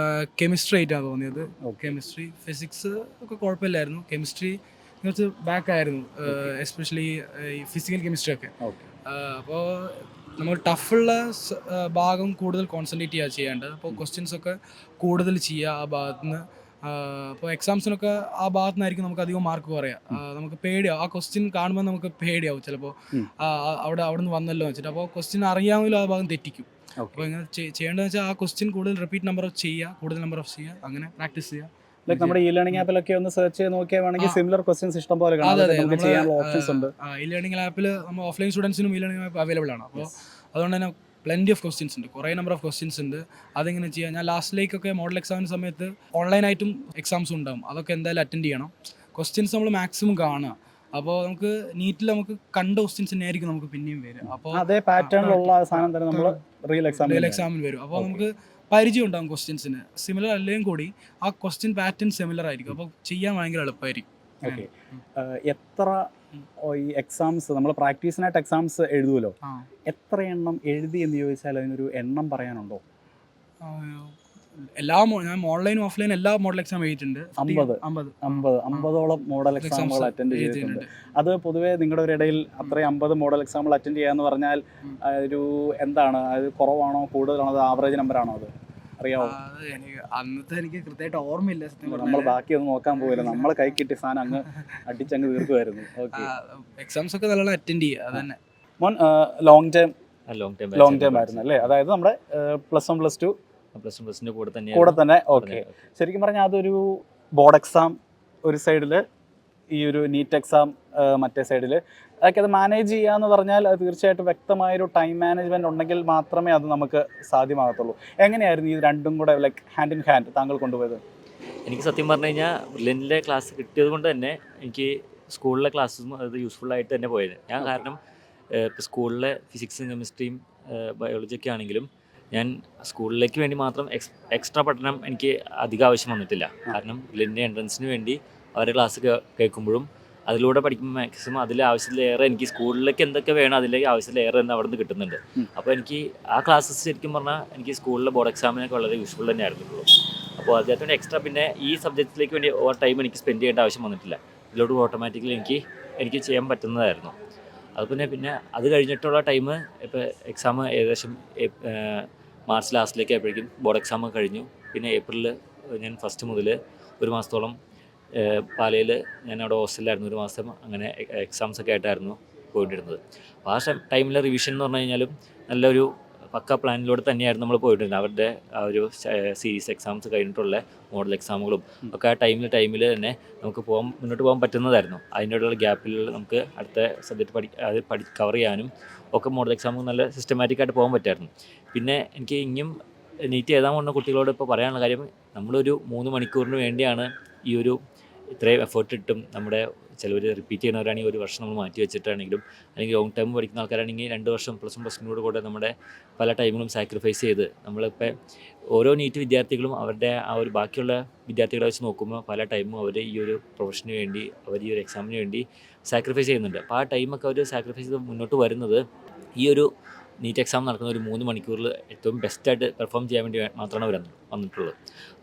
കെമിസ്ട്രി ആയിട്ടാണ് തോന്നിയത്. കെമിസ്ട്രി, ഫിസിക്സ് ഒക്കെ കുഴപ്പമില്ലായിരുന്നു. കെമിസ്ട്രി കുറച്ച് ബാക്കായിരുന്നു, എസ്പെഷ്യലി ഫിസിക്കൽ കെമിസ്ട്രി ഒക്കെ. അപ്പോൾ നമ്മൾ ടഫുള്ള ഭാഗം കൂടുതൽ കോൺസെൻട്രേറ്റ് ചെയ്യേണ്ടത്. അപ്പോൾ ക്വസ്റ്റ്യൻസ് ഒക്കെ കൂടുതൽ ചെയ്യുക ആ ഭാഗത്ത് നിന്ന്. അപ്പോൾ എക്സാംസിനൊക്കെ ആ ഭാഗത്തു നിന്നായിരിക്കും നമുക്ക് അധികം മാർക്ക് കുറയുക. നമുക്ക് പേടിയാവും, ആ ക്വസ്റ്റ്യൻ കാണുമ്പോൾ നമുക്ക് പേടിയാവും ചിലപ്പോൾ അവിടെ നിന്ന് വന്നല്ലോ വെച്ചിട്ട്. അപ്പോൾ ക്വസ്റ്റ്യൻ അറിയാമെങ്കിലും ആ ഭാഗം തെറ്റിക്കും. അപ്പോൾ ഇങ്ങനെ ചെയ്യേണ്ടതെന്ന് വെച്ചാൽ ആ ക്വസ്റ്റ്യൻ കൂടുതൽ റിപ്പീറ്റ് നമ്പർ ഓഫ് ചെയ്യുക, കൂടുതൽ നമ്പർ ഓഫ് ചെയ്യുക, അങ്ങനെ പ്രാക്ടീസ് ചെയ്യുക. ലൈക്ക് നമ്മുടെ ഇ ലേണിംഗ് ആപ്പിലൊക്കെ ഒന്ന് സെർച്ച് ചെയ്ത് നോക്കിയാണെങ്കിൽ സിമിലർ ക്വസ്റ്റ്യൻസ് ഇഷ്ടം പോലെ ചെയ്യാനുള്ള ഓപ്ഷൻസ് ഉണ്ട്. ഇ ലേണിംഗ് ആപ്പിൽ നമ്മൾ ഓഫ്ലൈൻ സ്റ്റുഡൻസിനും ഇ ലേണിംഗ് ആപ്പ് അവൈലബിൾ ആണ്. അപ്പോൾ അതുകൊണ്ട് തന്നെ പ്ലെൻറ്റി ഓഫ് ക്വസ്റ്റ്യൻസ് ഉണ്ട്, കുറേ നമ്പർ ഓഫ് ക്വസ്റ്റ്യൻസ് ഉണ്ട്. അതെങ്ങനെ ചെയ്യാം? ഞാൻ ലാസ്റ്റിലേക്കൊക്കെ മോഡൽ എക്സാമിന് സമയത്ത് ഓൺലൈനായിട്ടും എക്സാംസ് ഉണ്ടാകും, അതൊക്കെ എന്തായാലും അറ്റൻഡ് ചെയ്യണം. ക്വസ്റ്റ്യൻസ് നമ്മൾ മാക്സിമം കാണുക. അപ്പോൾ നമുക്ക് നീറ്റിൽ നമുക്ക് കണ്ട ക്വസ്റ്റ്യൻസ് തന്നെ ആയിരിക്കും നമുക്ക് പിന്നെയും വരും. അപ്പോൾ അതേ പാറ്റേണിലുള്ള സാധനം തന്നെ നമ്മൾ റിയൽ എക്സാമിന് വരും. അപ്പോൾ നമുക്ക് പരിചയം ഉണ്ടാകും ക്വസ്റ്റ്യൻസിന്. സിമിലർ അല്ലെങ്കിൽ കൂടി ആ ക്വസ്റ്റ്യൻ പാറ്റേൺ സിമിലർ ആയിരിക്കും. അപ്പോൾ ചെയ്യാൻ ഭയങ്കര എളുപ്പമായിരിക്കും. ഓക്കെ. എത്ര ഈ എക്സാംസ് നമ്മൾ പ്രാക്ടീസിനായിട്ട് എക്സാംസ് എഴുതുമല്ലോ, എത്ര എണ്ണം എഴുതി എന്ന് ചോദിച്ചാൽ അതിനൊരു എണ്ണം പറയാനുണ്ടോ? ഞാൻ ഓൺലൈനും ഓഫ്ലൈനും എല്ലാ മോഡൽ എക്സാം എഴുതിയിട്ടുണ്ട്. 50ഓളം മോഡൽ എക്സാമുകൾ അറ്റൻഡ് ചെയ്തിട്ടുണ്ട്. അത് പൊതുവേ നിങ്ങളുടെ ഒരു ഇടയിൽ അത്രയും 50 മോഡൽ എക്സാമുകൾ അറ്റൻഡ് ചെയ്യാന്ന് പറഞ്ഞാൽ ഒരു എന്താണ്, അത് കുറവാണോ കൂടുതലാണോ, അത് ആവറേജ് നമ്പറാണോ, അത് അറിയാമോ? അന്നത്തെ എനിക്ക് കൃത്യമായിട്ട് ഓർമ്മയില്ല. നമ്മൾ ബാക്കിയൊന്നും നോക്കാൻ പോകില്ല, നമ്മളെ കൈ കിട്ടിയ സാധനം അങ്ങ് അടിച്ചങ്ങ് തീർക്കുമായിരുന്നു. ഓക്കെ. എക്സാംസ് ഒക്കെ നല്ലോണം അറ്റൻഡ് ചെയ്യുക, അതന്നെ. മോൻ ലോങ് ടൈം ആയിരുന്നു അല്ലേ? അതായത് നമ്മുടെ +1 +2 കൂടെ തന്നെ. ഓക്കെ. ശരിക്കും പറഞ്ഞാൽ അതൊരു ബോർഡ് എക്സാം ഒരു സൈഡിൽ, ഈ ഒരു നീറ്റ് എക്സാം മറ്റേ സൈഡിൽ, അതൊക്കെ അത് മാനേജ് ചെയ്യാന്ന് പറഞ്ഞാൽ അത് തീർച്ചയായിട്ടും വ്യക്തമായൊരു ടൈം മാനേജ്മെന്റ് ഉണ്ടെങ്കിൽ മാത്രമേ അത് നമുക്ക് സാധ്യമാകത്തുള്ളൂ. എങ്ങനെയായിരുന്നു ഈ രണ്ടും കൂടെ ലൈക്ക് ഹാൻഡ് ഇൻ ഹാൻഡ് താങ്കൾ കൊണ്ടുപോയത്? എനിക്ക് സത്യം പറഞ്ഞു കഴിഞ്ഞാൽ ബ്രില്യൻറ്റിലെ ക്ലാസ് കിട്ടിയത് കൊണ്ട് തന്നെ എനിക്ക് സ്കൂളിലെ ക്ലാസ്സും അത് യൂസ്ഫുള്ളായിട്ട് തന്നെ പോയത്. ഞാൻ കാരണം ഇപ്പോൾ സ്കൂളിലെ ഫിസിക്സും കെമിസ്ട്രിയും ബയോളജിയൊക്കെ ആണെങ്കിലും ഞാൻ സ്കൂളിലേക്ക് വേണ്ടി മാത്രം എക്സ്ട്രാ പഠനം എനിക്ക് അധികം ആവശ്യം വന്നിട്ടില്ല. കാരണം ബ്രില്യൻറ്റിൻ്റെ എൻട്രൻസിന് വേണ്ടി അവരുടെ ക്ലാസ് കേൾക്കുമ്പോഴും അതിലൂടെ പഠിക്കുമ്പോൾ മാക്സിമം അതിലെ ആവശ്യത്തിലേറെ എനിക്ക് സ്കൂളിലേക്ക് എന്തൊക്കെ വേണം അതിലേക്ക് ആവശ്യത്തിലേറെ തന്നെ അവിടെ നിന്ന് കിട്ടുന്നുണ്ട്. അപ്പോൾ എനിക്ക് ആ ക്ലാസ്സസ് ശരിക്കും പറഞ്ഞാൽ എനിക്ക് സ്കൂളിലെ ബോർഡ് എക്സാമിനൊക്കെ വളരെ യൂസ്ഫുൾ തന്നെ ആയിരുന്നുള്ളൂ. അപ്പോൾ അതിനകത്ത് എക്സ്ട്രാ പിന്നെ ഈ സബ്ജക്റ്റിലേക്ക് വേണ്ടി ഓവർ ടൈം എനിക്ക് സ്പെൻഡ് ചെയ്യേണ്ട ആവശ്യം വന്നിട്ടില്ല. ഇതിലോട്ട് ഓട്ടോമാറ്റിക്കലി എനിക്ക് ചെയ്യാൻ പറ്റുന്നതായിരുന്നു. അത് പിന്നെ അത് കഴിഞ്ഞിട്ടുള്ള ടൈം ഇപ്പോൾ എക്സാം ഏകദേശം മാർച്ച് ലാസ്റ്റിലേക്ക് ആയപ്പോഴേക്കും ബോർഡ് എക്സാം കഴിഞ്ഞു. പിന്നെ ഏപ്രിലിൽ ഞാൻ ഫസ്റ്റ് മുതൽ ഒരു മാസത്തോളം പാലയിൽ ഞാൻ അവിടെ ഹോസ്റ്റലിലായിരുന്നു, ഒരു മാസം. അങ്ങനെ എക്സാംസൊക്കെ ആയിട്ടായിരുന്നു പോയിട്ടിരുന്നത്. അപ്പോൾ ആ ടൈമിലെ റിവിഷൻ എന്ന് പറഞ്ഞു കഴിഞ്ഞാലും നല്ലൊരു പക്ക പ്ലാനിലൂടെ തന്നെയായിരുന്നു നമ്മൾ പോയിട്ടുണ്ട്. അവരുടെ ആ ഒരു സീരീസ് എക്സാംസ് കഴിഞ്ഞിട്ടുള്ള മോഡൽ എക്സാമുകളും ഒക്കെ ആ ടൈമിൽ തന്നെ നമുക്ക് മുന്നോട്ട് പോകാൻ പറ്റുന്നതായിരുന്നു. അതിൻ്റെയുള്ള ഗ്യാപ്പിൽ നമുക്ക് അടുത്ത സബ്ജക്റ്റ് അത് കവർ ചെയ്യാനും ഒക്കെ മോഡൽ എക്സാം നല്ല സിസ്റ്റമാറ്റിക്കായിട്ട് പോകാൻ പറ്റുമായിരുന്നു. പിന്നെ എനിക്ക് ഇനിയും നീറ്റ് എഴുതാൻ പോകുന്ന കുട്ടികളോട് ഇപ്പോൾ പറയാനുള്ള കാര്യം, നമ്മളൊരു 3 മണിക്കൂറിന് വേണ്ടിയാണ് ഈ ഒരു ഇത്രയും എഫേർട്ട് ഇട്ടും നമ്മുടെ ചിലവർ റിപ്പീറ്റ് ചെയ്യുന്നവരാണെങ്കിൽ 1 വർഷം നമ്മൾ മാറ്റി വെച്ചിട്ടാണെങ്കിലും, അല്ലെങ്കിൽ ലോങ് ടൈം പഠിക്കുന്ന ആൾക്കാരാണെങ്കിൽ 2 വർഷം +1 കൂടെ നമ്മുടെ പല ടൈമുകളും സാക്രിഫൈസ് ചെയ്ത് നമ്മളിപ്പോൾ ഓരോ നീറ്റ് വിദ്യാർത്ഥികളും അവരുടെ ആ ഒരു ബാക്കിയുള്ള വിദ്യാർത്ഥികളെ വെച്ച് നോക്കുമ്പോൾ പല ടൈമും അവർ ഈ ഒരു പ്രൊഫഷന് വേണ്ടി, അവർ ഈ ഒരു എക്സാമിന് വേണ്ടി സാക്രിഫൈസ് ചെയ്യുന്നുണ്ട്. അപ്പോൾ ആ ടൈമൊക്കെ അവർ സാക്രിഫൈസ് ചെയ്ത് മുന്നോട്ട് വരുന്നത് ഈ ഒരു നീറ്റ് എക്സാം നടക്കുന്ന ഒരു 3 മണിക്കൂറിൽ ഏറ്റവും ബെസ്റ്റായിട്ട് പെർഫോം ചെയ്യാൻ വേണ്ടി മാത്രമാണ് അവർ വന്നിട്ടുള്ളത്.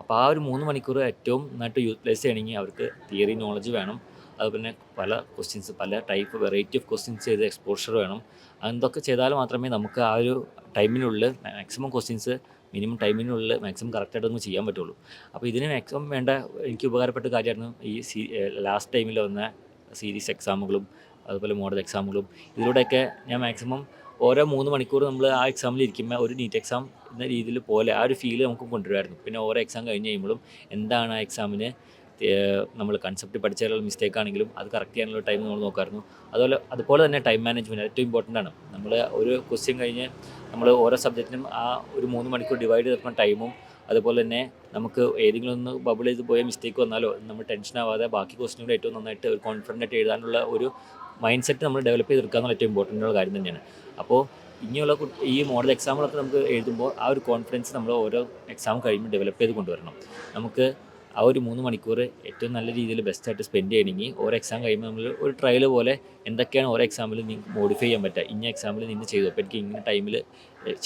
അപ്പോൾ ആ ഒരു 3 മണിക്കൂർ ഏറ്റവും നന്നായിട്ട് യൂട്ടിലൈസ് ചെയ്യണമെങ്കിൽ അവർക്ക് തിയറി നോളജ് വേണം. അതുപോലെ പല ക്വസ്റ്റ്യൻസ്, പല ടൈപ്പ് വെറൈറ്റി ഓഫ് ക്വസ്റ്റ്യൻസ് ചെയ്ത് എക്സ്പോഷർ വേണം. അതൊക്കെ ചെയ്താൽ മാത്രമേ നമുക്ക് ആ ഒരു ടൈമിനുള്ളിൽ മാക്സിമം ക്വസ്റ്റ്യൻസ് മിനിമം ടൈമിനുള്ളിൽ മാക്സിമം കറക്റ്റായിട്ട് നമുക്ക് ചെയ്യാൻ പറ്റുള്ളൂ. അപ്പോൾ ഇതിന് മാക്സിമം വേണ്ട എനിക്ക് ഉപകാരപ്പെട്ട കാര്യമായിരുന്നു ഈ ലാസ്റ്റ് ടൈമിൽ വന്ന സീരീസ് എക്സാമുകളും അതുപോലെ മോഡൽ എക്സാമുകളും. ഇതിലൂടെയൊക്കെ ഞാൻ മാക്സിമം ഓരോ 3 മണിക്കൂർ നമ്മൾ ആ എക്സാമിൽ ഇരിക്കുമ്പോൾ ഒരു നീറ്റ് എക്സാം എന്ന രീതിയിൽ പോലെ ആ ഒരു ഫീല് നമുക്ക് കൊണ്ടുവരുമായിരുന്നു. പിന്നെ ഓരോ എക്സാം കഴിഞ്ഞ് കഴിയുമ്പോഴും എന്താണ് ആ എക്സാമിന് നമ്മൾ കൺസെപ്റ്റ് പഠിച്ചാലുള്ള മിസ്റ്റേക്ക് ആണെങ്കിലും അത് കറക്റ്റ് ചെയ്യാനുള്ള ടൈം നമ്മൾ നോക്കാമായിരുന്നു. അതുപോലെ തന്നെ ടൈം മാനേജ്മെൻറ്റ് ഏറ്റവും ഇമ്പോർട്ടൻ്റ് ആണ്. നമ്മൾ ഒരു ക്വസ്റ്റ്യൻ കഴിഞ്ഞ് നമ്മൾ ഓരോ സബ്ജക്റ്റിനും ആ ഒരു 3 മണിക്കൂർ ഡിവൈഡ് ചെയ്തിട്ടുള്ള ടൈമും, അതുപോലെ തന്നെ നമുക്ക് ഏതെങ്കിലും ഒന്ന് ബബിൾ ചെയ്ത് പോയ മിസ്റ്റേക്ക് വന്നാലോ നമ്മൾ ടെൻഷൻ ആവാതെ ബാക്കി ക്വസ്റ്റ്യനുകൾ ഏറ്റവും നന്നായിട്ട് ഒരു കോൺഫിഡൻ്റ് ആയിട്ട് എഴുതാനുള്ള ഒരു മൈൻഡ് സെറ്റ് നമ്മൾ ഡെവലപ്പ് ചെയ്തെടുക്കുക എന്നുള്ള ഏറ്റവും ഇമ്പോർട്ടൻ്റ് ഉള്ള കാര്യം തന്നെയാണ്. അപ്പോൾ ഇനിയുള്ള ഈ മോഡൽ എക്സാമുകളൊക്കെ നമുക്ക് എഴുതുമ്പോൾ ആ ഒരു കോൺഫിഡൻസ് നമ്മൾ ഓരോ എക്സാം കഴിയുമ്പോൾ ഡെവലപ്പ് ചെയ്ത് കൊണ്ടുവരണം. നമുക്ക് ആ ഒരു 3 മണിക്കൂർ ഏറ്റവും നല്ല രീതിയിൽ ബെസ്റ്റായിട്ട് സ്പെൻഡ് ചെയ്യണമെങ്കിൽ ഓരോ എക്സാം കഴിയുമ്പോൾ നമ്മൾ ഒരു ട്രയൽ പോലെ എന്തൊക്കെയാണ് ഓരോ എക്സാമിൽ നിങ്ങൾക്ക് മോഡിഫൈ ചെയ്യാൻ പറ്റുക, ഇന്ന എക്സാമിൽ നിന്ന് ചെയ്തു, അപ്പോൾ എനിക്ക് ഇങ്ങനെ ടൈമിൽ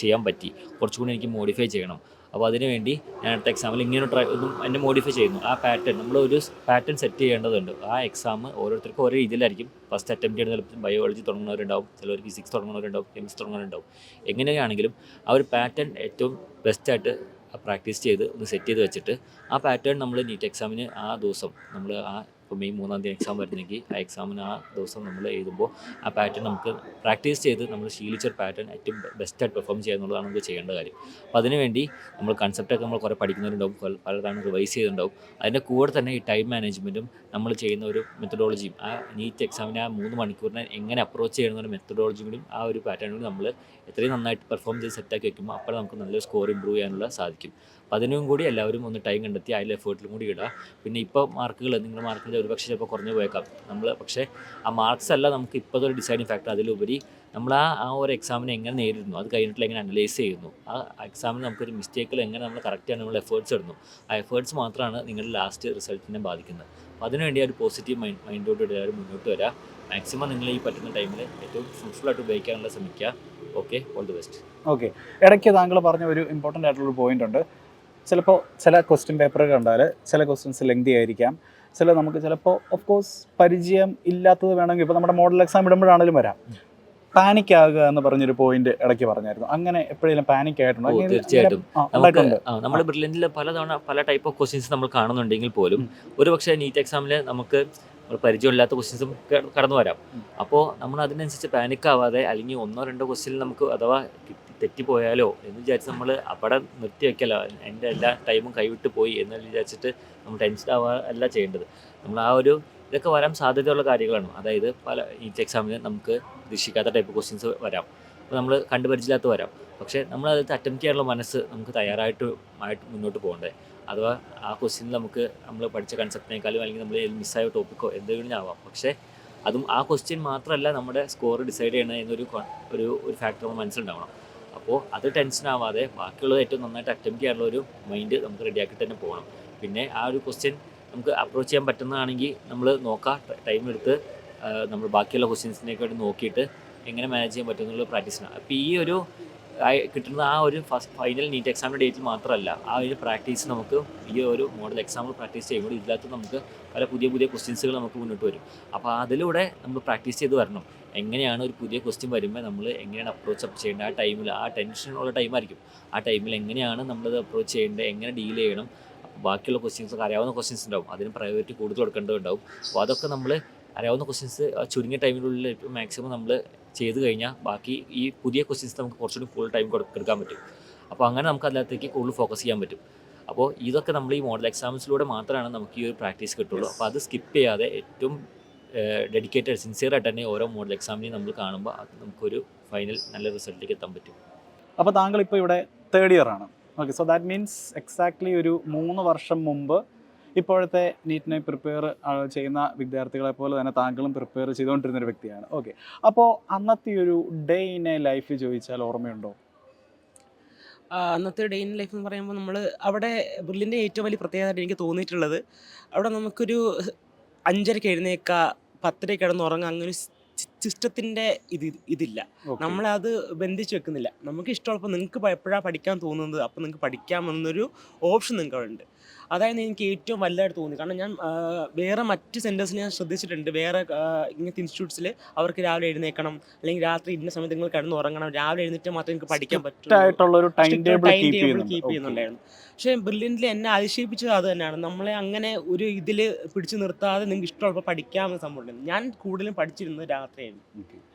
ചെയ്യാൻ പറ്റി, കുറച്ചുകൂടി എനിക്ക് മോഡിഫൈ ചെയ്യണം. അപ്പോൾ അതിനുവേണ്ടി ഞാൻ അടുത്ത എക്സാമിൽ ഇങ്ങനെ ഒന്നും എന്നെ മോഡിഫൈ ചെയ്യുന്നു. ആ പാറ്റേൺ നമ്മളൊരു പാറ്റേൺ സെറ്റ് ചെയ്യേണ്ടതുണ്ട്. ആ എക്സാം ഓരോരുത്തർക്കും ഓരോ രീതിയിലായിരിക്കും ഫസ്റ്റ് അറ്റംപ്റ്റ് ചെയ്യുന്ന. ചിലപ്പോൾ ബയോളജി തുടങ്ങുന്നവരുണ്ടാവും, ചിലർ ഫിസിക്സ് തുടങ്ങുന്നവരുണ്ടാവും, കെമിസ്ട്രി തുടങ്ങുന്നവരുണ്ടാവും. എങ്ങനെയാണെങ്കിലും ആ ഒരു പാറ്റേൺ ഏറ്റവും ബെസ്റ്റായിട്ട് പ്രാക്ടീസ് ചെയ്ത് ഒന്ന് സെറ്റ് ചെയ്ത് വെച്ചിട്ട് ആ പാറ്റേൺ നമ്മൾ നീറ്റ് എക്സാമിന് ആ ദിവസം നമ്മൾ ഇപ്പോൾ മെയ് 3-ാം തീയതി എക്സാം വരുന്നെങ്കിൽ ആ എക്സാമിന് ആ ദിവസം നമ്മൾ എഴുതുമ്പോൾ ആ പാറ്റേൺ നമുക്ക് പ്രാക്ടീസ് ചെയ്ത് നമ്മൾ ശീലിച്ചൊരു പാറ്റേൺ ഏറ്റവും ബെസ്റ്റായിട്ട് പെർഫോം ചെയ്യുക എന്നുള്ളതാണ് നമുക്ക് ചെയ്യേണ്ട കാര്യം. അപ്പോൾ അതിനുവേണ്ടി നമ്മൾ കൺസെപ്റ്റൊക്കെ നമ്മൾ കുറേ പഠിക്കുന്നവരുണ്ടാവും, പലതാണ് റിവൈസ് ചെയ്തിട്ടുണ്ടാവും. അതിൻ്റെ കൂടെ തന്നെ ഈ ടൈം മാനേജ്മെൻറ്റും നമ്മൾ ചെയ്യുന്ന ഒരു മെത്തഡോളജിയും, ആ നീറ്റ് എക്സാമിനെ ആ 3 മണിക്കൂറിനെ എങ്ങനെ അപ്രോച്ച് ചെയ്യുന്ന ഒരു മെത്തഡോളജിയും കൂടി ആ ഒരു പാറ്റേൺ കൂടി നമ്മൾ എത്രയും നന്നായിട്ട് പെർഫോം ചെയ്ത് സെറ്റാക്കി വെക്കുമ്പോൾ അപ്പോൾ നമുക്ക് നല്ലൊരു സ്കോർ ഇമ്പ്രൂവ് ചെയ്യാനുള്ള സാധിക്കും. അപ്പോൾ അതിനും കൂടി എല്ലാവരും ഒന്ന് ടൈം കണ്ടെത്തി അതിൽ എഫേർട്ടിലും കൂടി ഇടുക. പിന്നെ ഇപ്പോൾ മാർക്കുകൾ നിങ്ങളുടെ മാർക്കിൻ്റെ ഒരുപക്ഷെ ചിലപ്പോൾ കുറഞ്ഞു പോയേക്കാം നമ്മൾ, പക്ഷേ ആ മാർക്സ് അല്ല നമുക്ക് ഇപ്പോൾ ഒരു ഡിസൈഡിങ് ഫാക്ടർ. അതിലുപരി നമ്മൾ ആ ഒരു എക്സാമിനെ എങ്ങനെ നേരിടുന്നു, അത് കഴിഞ്ഞിട്ടുള്ള എങ്ങനെ അനലൈസ് ചെയ്യുന്നു, ആ എക്സാമിന് നമുക്കൊരു മിസ്റ്റേക്കിൽ എങ്ങനെ നമ്മൾ കറക്റ്റ് ചെയ്യാൻ നമ്മൾ എഫേർട്സ് ഇടുന്നു, ആ എഫേർട്സ് മാത്രമാണ് നിങ്ങളുടെ ലാസ്റ്റ് റിസൾട്ടിനെ ബാധിക്കുന്നത്. അപ്പോൾ അതിനുവേണ്ടി ഒരു പോസിറ്റീവ് മൈൻഡോട് എല്ലാവരും മുന്നോട്ട് വരിക. മാക്സിമം നിങ്ങൾ ഈ പറ്റുന്ന ടൈമിൽ ഏറ്റവും ഫ്രൂട്ട്ഫുള്ളായിട്ട് ഉപയോഗിക്കാനുള്ള ശ്രമിക്കുക. Okay, all the best. Okay, ഇടയ്ക്ക് താങ്കൾ പറഞ്ഞ ഒരു ഇമ്പോർട്ടൻ്റ് ആയിട്ടുള്ളൊരു പോയിന്റ് ഉണ്ട്. ചിലപ്പോൾ ചില ക്വസ്റ്റ്യൻ പേപ്പർ കണ്ടാൽ ചില ക്വസ്റ്റ്യൻസ് ലെങ്തി ആയിരിക്കാം, നമുക്ക് ചിലപ്പോൾ ഓഫ് കോഴ്സ് പരിചയം ഇല്ലാത്തത് വേണമെങ്കിൽ ഇപ്പോൾ നമ്മുടെ മോഡൽ എക്സാം ഇടുമ്പോഴാണെങ്കിലും വരാം. പാനിക് ആകുക എന്ന് പറഞ്ഞൊരു പോയിന്റ് ഇടയ്ക്ക് പറഞ്ഞായിരുന്നു. അങ്ങനെ എപ്പോഴെങ്കിലും പാനിക് ആയിട്ടുണ്ടോ? തീർച്ചയായിട്ടും. നമ്മൾ ബ്രില്യൻറ്റിൽ പലതവണ പല ടൈപ്പ് ഓഫ് ക്വസ്റ്റ്യൻസ് നമ്മൾ കാണുന്നുണ്ടെങ്കിൽ പോലും ഒരു പക്ഷേ നീറ്റ് എക്സാമിൽ നമുക്ക് പരിചയമില്ലാത്ത ക്വസ്റ്റ്യൻസും കടന്നു വരാം. അപ്പോൾ നമ്മൾ അതിനനുസരിച്ച് പാനിക് ആവാതെ, അല്ലെങ്കിൽ 1-2 ക്വസ്റ്റ്യൻ നമുക്ക് അഥവാ തെറ്റിപ്പോയാലോ എന്ന് വിചാരിച്ച് നമ്മൾ അവിടെ നിർത്തി വയ്ക്കലോ, എൻ്റെ എല്ലാ ടൈമും കൈവിട്ട് പോയി എന്ന് വിചാരിച്ചിട്ട് നമ്മൾ ടെൻഷൻ അല്ല ചെയ്യേണ്ടത്. നമ്മൾ ആ ഒരു ഇതൊക്കെ വരാൻ സാധ്യതയുള്ള കാര്യങ്ങളാണ്. അതായത് പല നീറ്റ് എക്സാമിന് നമുക്ക് പ്രതീക്ഷിക്കാത്ത ടൈപ്പ് ക്വസ്റ്റ്യൻസ് വരാം, അപ്പോൾ നമ്മൾ കണ്ടുപരിചില്ലാത്ത വരാം. പക്ഷേ നമ്മളത് അറ്റംപ്റ്റ് ചെയ്യാനുള്ള മനസ്സ് നമുക്ക് തയ്യാറായിട്ട് മുന്നോട്ട് പോകണ്ടേ. അഥവാ ആ ക്വസ്റ്റ്യനിൽ നമ്മൾ പഠിച്ച കൺസെപ്റ്റിനേക്കാളും അല്ലെങ്കിൽ നമ്മൾ മിസ്സായ ടോപ്പിക്കോ എന്തെങ്കിലും ആവാം. പക്ഷേ അതും ആ ക്വസ്റ്റ്യൻ മാത്രമല്ല നമ്മുടെ സ്കോർ ഡിസൈഡ് ചെയ്യണത് എന്നൊരു ഒരു ഫാക്ടർ നമ്മൾ മനസ്സിലുണ്ടാവണം. അപ്പോൾ അത് ടെൻഷൻ ആവാതെ ബാക്കിയുള്ളത് ഏറ്റവും നന്നായിട്ട് അറ്റംപ്റ്റ് ചെയ്യാനുള്ള ഒരു മൈൻഡ് നമുക്ക് റെഡിയാക്കിയിട്ട് തന്നെ പോകണം. പിന്നെ ആ ഒരു ക്വസ്റ്റ്യൻ നമുക്ക് അപ്രോച്ച് ചെയ്യാൻ പറ്റുന്നതാണെങ്കിൽ നമ്മൾ നോക്കാം, ടൈം എടുത്ത് നമ്മൾ ബാക്കിയുള്ള ക്വസ്റ്റ്യൻസിനെയൊക്കെ വേണ്ടി നോക്കിയിട്ട് എങ്ങനെ മാനേജ് ചെയ്യാൻ പറ്റുമെന്നുള്ള പ്രാക്ടീസിനാണ്. അപ്പോൾ ഈ ഒരു കിട്ടുന്ന ആ ഒരു ഫൈനൽ നീറ്റ് എക്സാമിൻ്റെ ഡേറ്റിൽ മാത്രമല്ല, ആ ഒരു പ്രാക്ടീസ് നമുക്ക് ഈ ഒരു മോഡൽ എക്സാമിൽ പ്രാക്ടീസ് ചെയ്യുമ്പോൾ ഇതിനകത്ത് നമുക്ക് പല പുതിയ ക്വസ്റ്റ്യൻസുകൾ നമുക്ക് മുന്നോട്ട് വരും. അപ്പോൾ അതിലൂടെ നമ്മൾ പ്രാക്ടീസ് ചെയ്ത് വരണം. എങ്ങനെയാണ് ഒരു പുതിയ ക്വസ്റ്റ്യൻ വരുമ്പോൾ നമ്മൾ എങ്ങനെയാണ് അപ്രോച്ച് അപ്പ് ചെയ്യേണ്ടത്, ആ ടൈമിൽ ആ ടെൻഷനുള്ള ടൈമായിരിക്കും. ആ ടൈമിൽ എങ്ങനെയാണ് നമ്മളത് അപ്രോച്ച് ചെയ്യേണ്ടത്, എങ്ങനെ ഡീൽ ചെയ്യണം. ബാക്കിയുള്ള ക്വസ്റ്റ്യൻസൊക്കെ അറിയാവുന്ന ക്വസ്റ്റ്യൻസ് ഉണ്ടാവും, അതിന് പ്രയോറിറ്റി കൂടുതൽ കൊടുക്കേണ്ടതുണ്ടാവും. അപ്പോൾ അതൊക്കെ നമ്മൾ അറിയാവുന്ന ക്വസ്റ്റ്യൻസ് ചുരുങ്ങിയ ടൈമിനുള്ളിൽ മാക്സിമം നമ്മൾ ചെയ്ത് കഴിഞ്ഞാൽ ബാക്കി ഈ പുതിയ ക്വസ്റ്റ്യൻസ് നമുക്ക് കുറച്ചുകൂടി ഫുൾ ടൈം കൊടുക്കാൻ പറ്റും. അപ്പോൾ അങ്ങനെ നമുക്ക് അതിനകത്തേക്ക് കൂടുതൽ ഫോക്കസ് ചെയ്യാൻ പറ്റും. അപ്പോൾ ഇതൊക്കെ നമ്മൾ ഈ മോഡൽ എക്സാംസിലൂടെ മാത്രമാണ് നമുക്ക് ഈ ഒരു പ്രാക്ടീസ് കിട്ടുള്ളൂ. അപ്പോൾ അത് സ്കിപ്പ് ചെയ്യാതെ ഏറ്റവും ഡെഡിക്കേറ്റഡ് സിൻസിയറായിട്ട് തന്നെ ഓരോ മോഡൽ എക്സാമിനെയും നമ്മൾ കാണുമ്പോൾ അത് നമുക്കൊരു ഫൈനൽ നല്ല റിസൾട്ടിലേക്ക് എത്താൻ പറ്റും. അപ്പോൾ താങ്കൾ ഇപ്പോൾ ഇവിടെ 3rd ഇയർ ആണ്. Okay, so that means exactly ഒരു 3 വർഷം മുമ്പ് ഇപ്പോഴത്തെ നീറ്റിനെ പ്രിപ്പയർ ചെയ്യുന്ന വിദ്യാർത്ഥികളെ പോലെ തന്നെ താങ്കളും പ്രിപ്പയർ ചെയ്തുകൊണ്ടിരുന്നൊരു വ്യക്തിയാണ്. ഓക്കെ, അപ്പോൾ അന്നത്തെ ഒരു ഡേ ഇൻ എ ലൈഫ് ചോദിച്ചാൽ ഓർമ്മയുണ്ടോ? അന്നത്തെ ഡേ ഇൻ ലൈഫ് എന്ന് പറയുമ്പോൾ നമ്മൾ അവിടെ ബ്രില്ലിൻ്റെ ഏറ്റവും വലിയ പ്രത്യേകതയായിട്ട് എനിക്ക് തോന്നിയിട്ടുള്ളത്, അവിടെ നമുക്കൊരു 5:30 എഴുന്നേൽക്കുക, 10:00 കിടന്നുറങ്ങുക, അങ്ങനെ ഒരു സിസ്റ്റത്തിൻ്റെ ഇതില്ല. നമ്മളത് ബന്ധിച്ച് വെക്കുന്നില്ല. നമുക്ക് ഇഷ്ടമുള്ളപ്പോൾ നിങ്ങൾക്ക് എപ്പോഴാണ് പഠിക്കാൻ തോന്നുന്നത് അപ്പോൾ നിങ്ങൾക്ക് പഠിക്കാമെന്നൊരു ഓപ്ഷൻ നിങ്ങൾക്ക് അവിടെ ഉണ്ട്. അതായത് എനിക്ക് ഏറ്റവും വലുതായിട്ട് തോന്നി. കാരണം ഞാൻ വേറെ മറ്റ് സെൻറ്റേഴ്സിൽ ഞാൻ ശ്രദ്ധിച്ചിട്ടുണ്ട്, വേറെ ഇങ്ങനത്തെ ഇൻസ്റ്റിറ്റ്യൂട്ട്സിൽ അവർക്ക് രാവിലെ എഴുന്നേൽക്കണം, അല്ലെങ്കിൽ രാത്രി ഇന്ന സമയത്ത് നിങ്ങൾ കിടന്ന് ഉറങ്ങണം, രാവിലെ എഴുന്നേറ്റ് മാത്രമേ നിങ്ങൾക്ക് പഠിക്കാൻ പറ്റുള്ളൂ, ടൈം ടേബിൾ കീപ്പ് ചെയ്യുന്നുണ്ടായിരുന്നു. പക്ഷേ ബ്രില്യൻ്റിൽ എന്നെ അതിശയിപ്പിച്ചത് അത് തന്നെയാണ്. നമ്മളെ അങ്ങനെ ഒരു ഇതിൽ പിടിച്ചു നിർത്താതെ നിങ്ങൾക്ക് ഇഷ്ടമുള്ളപ്പോൾ പഠിക്കാമെന്ന് സംഭവം. ഞാൻ കൂടുതലും പഠിച്ചിരുന്നത് രാത്രിയായിരുന്നു.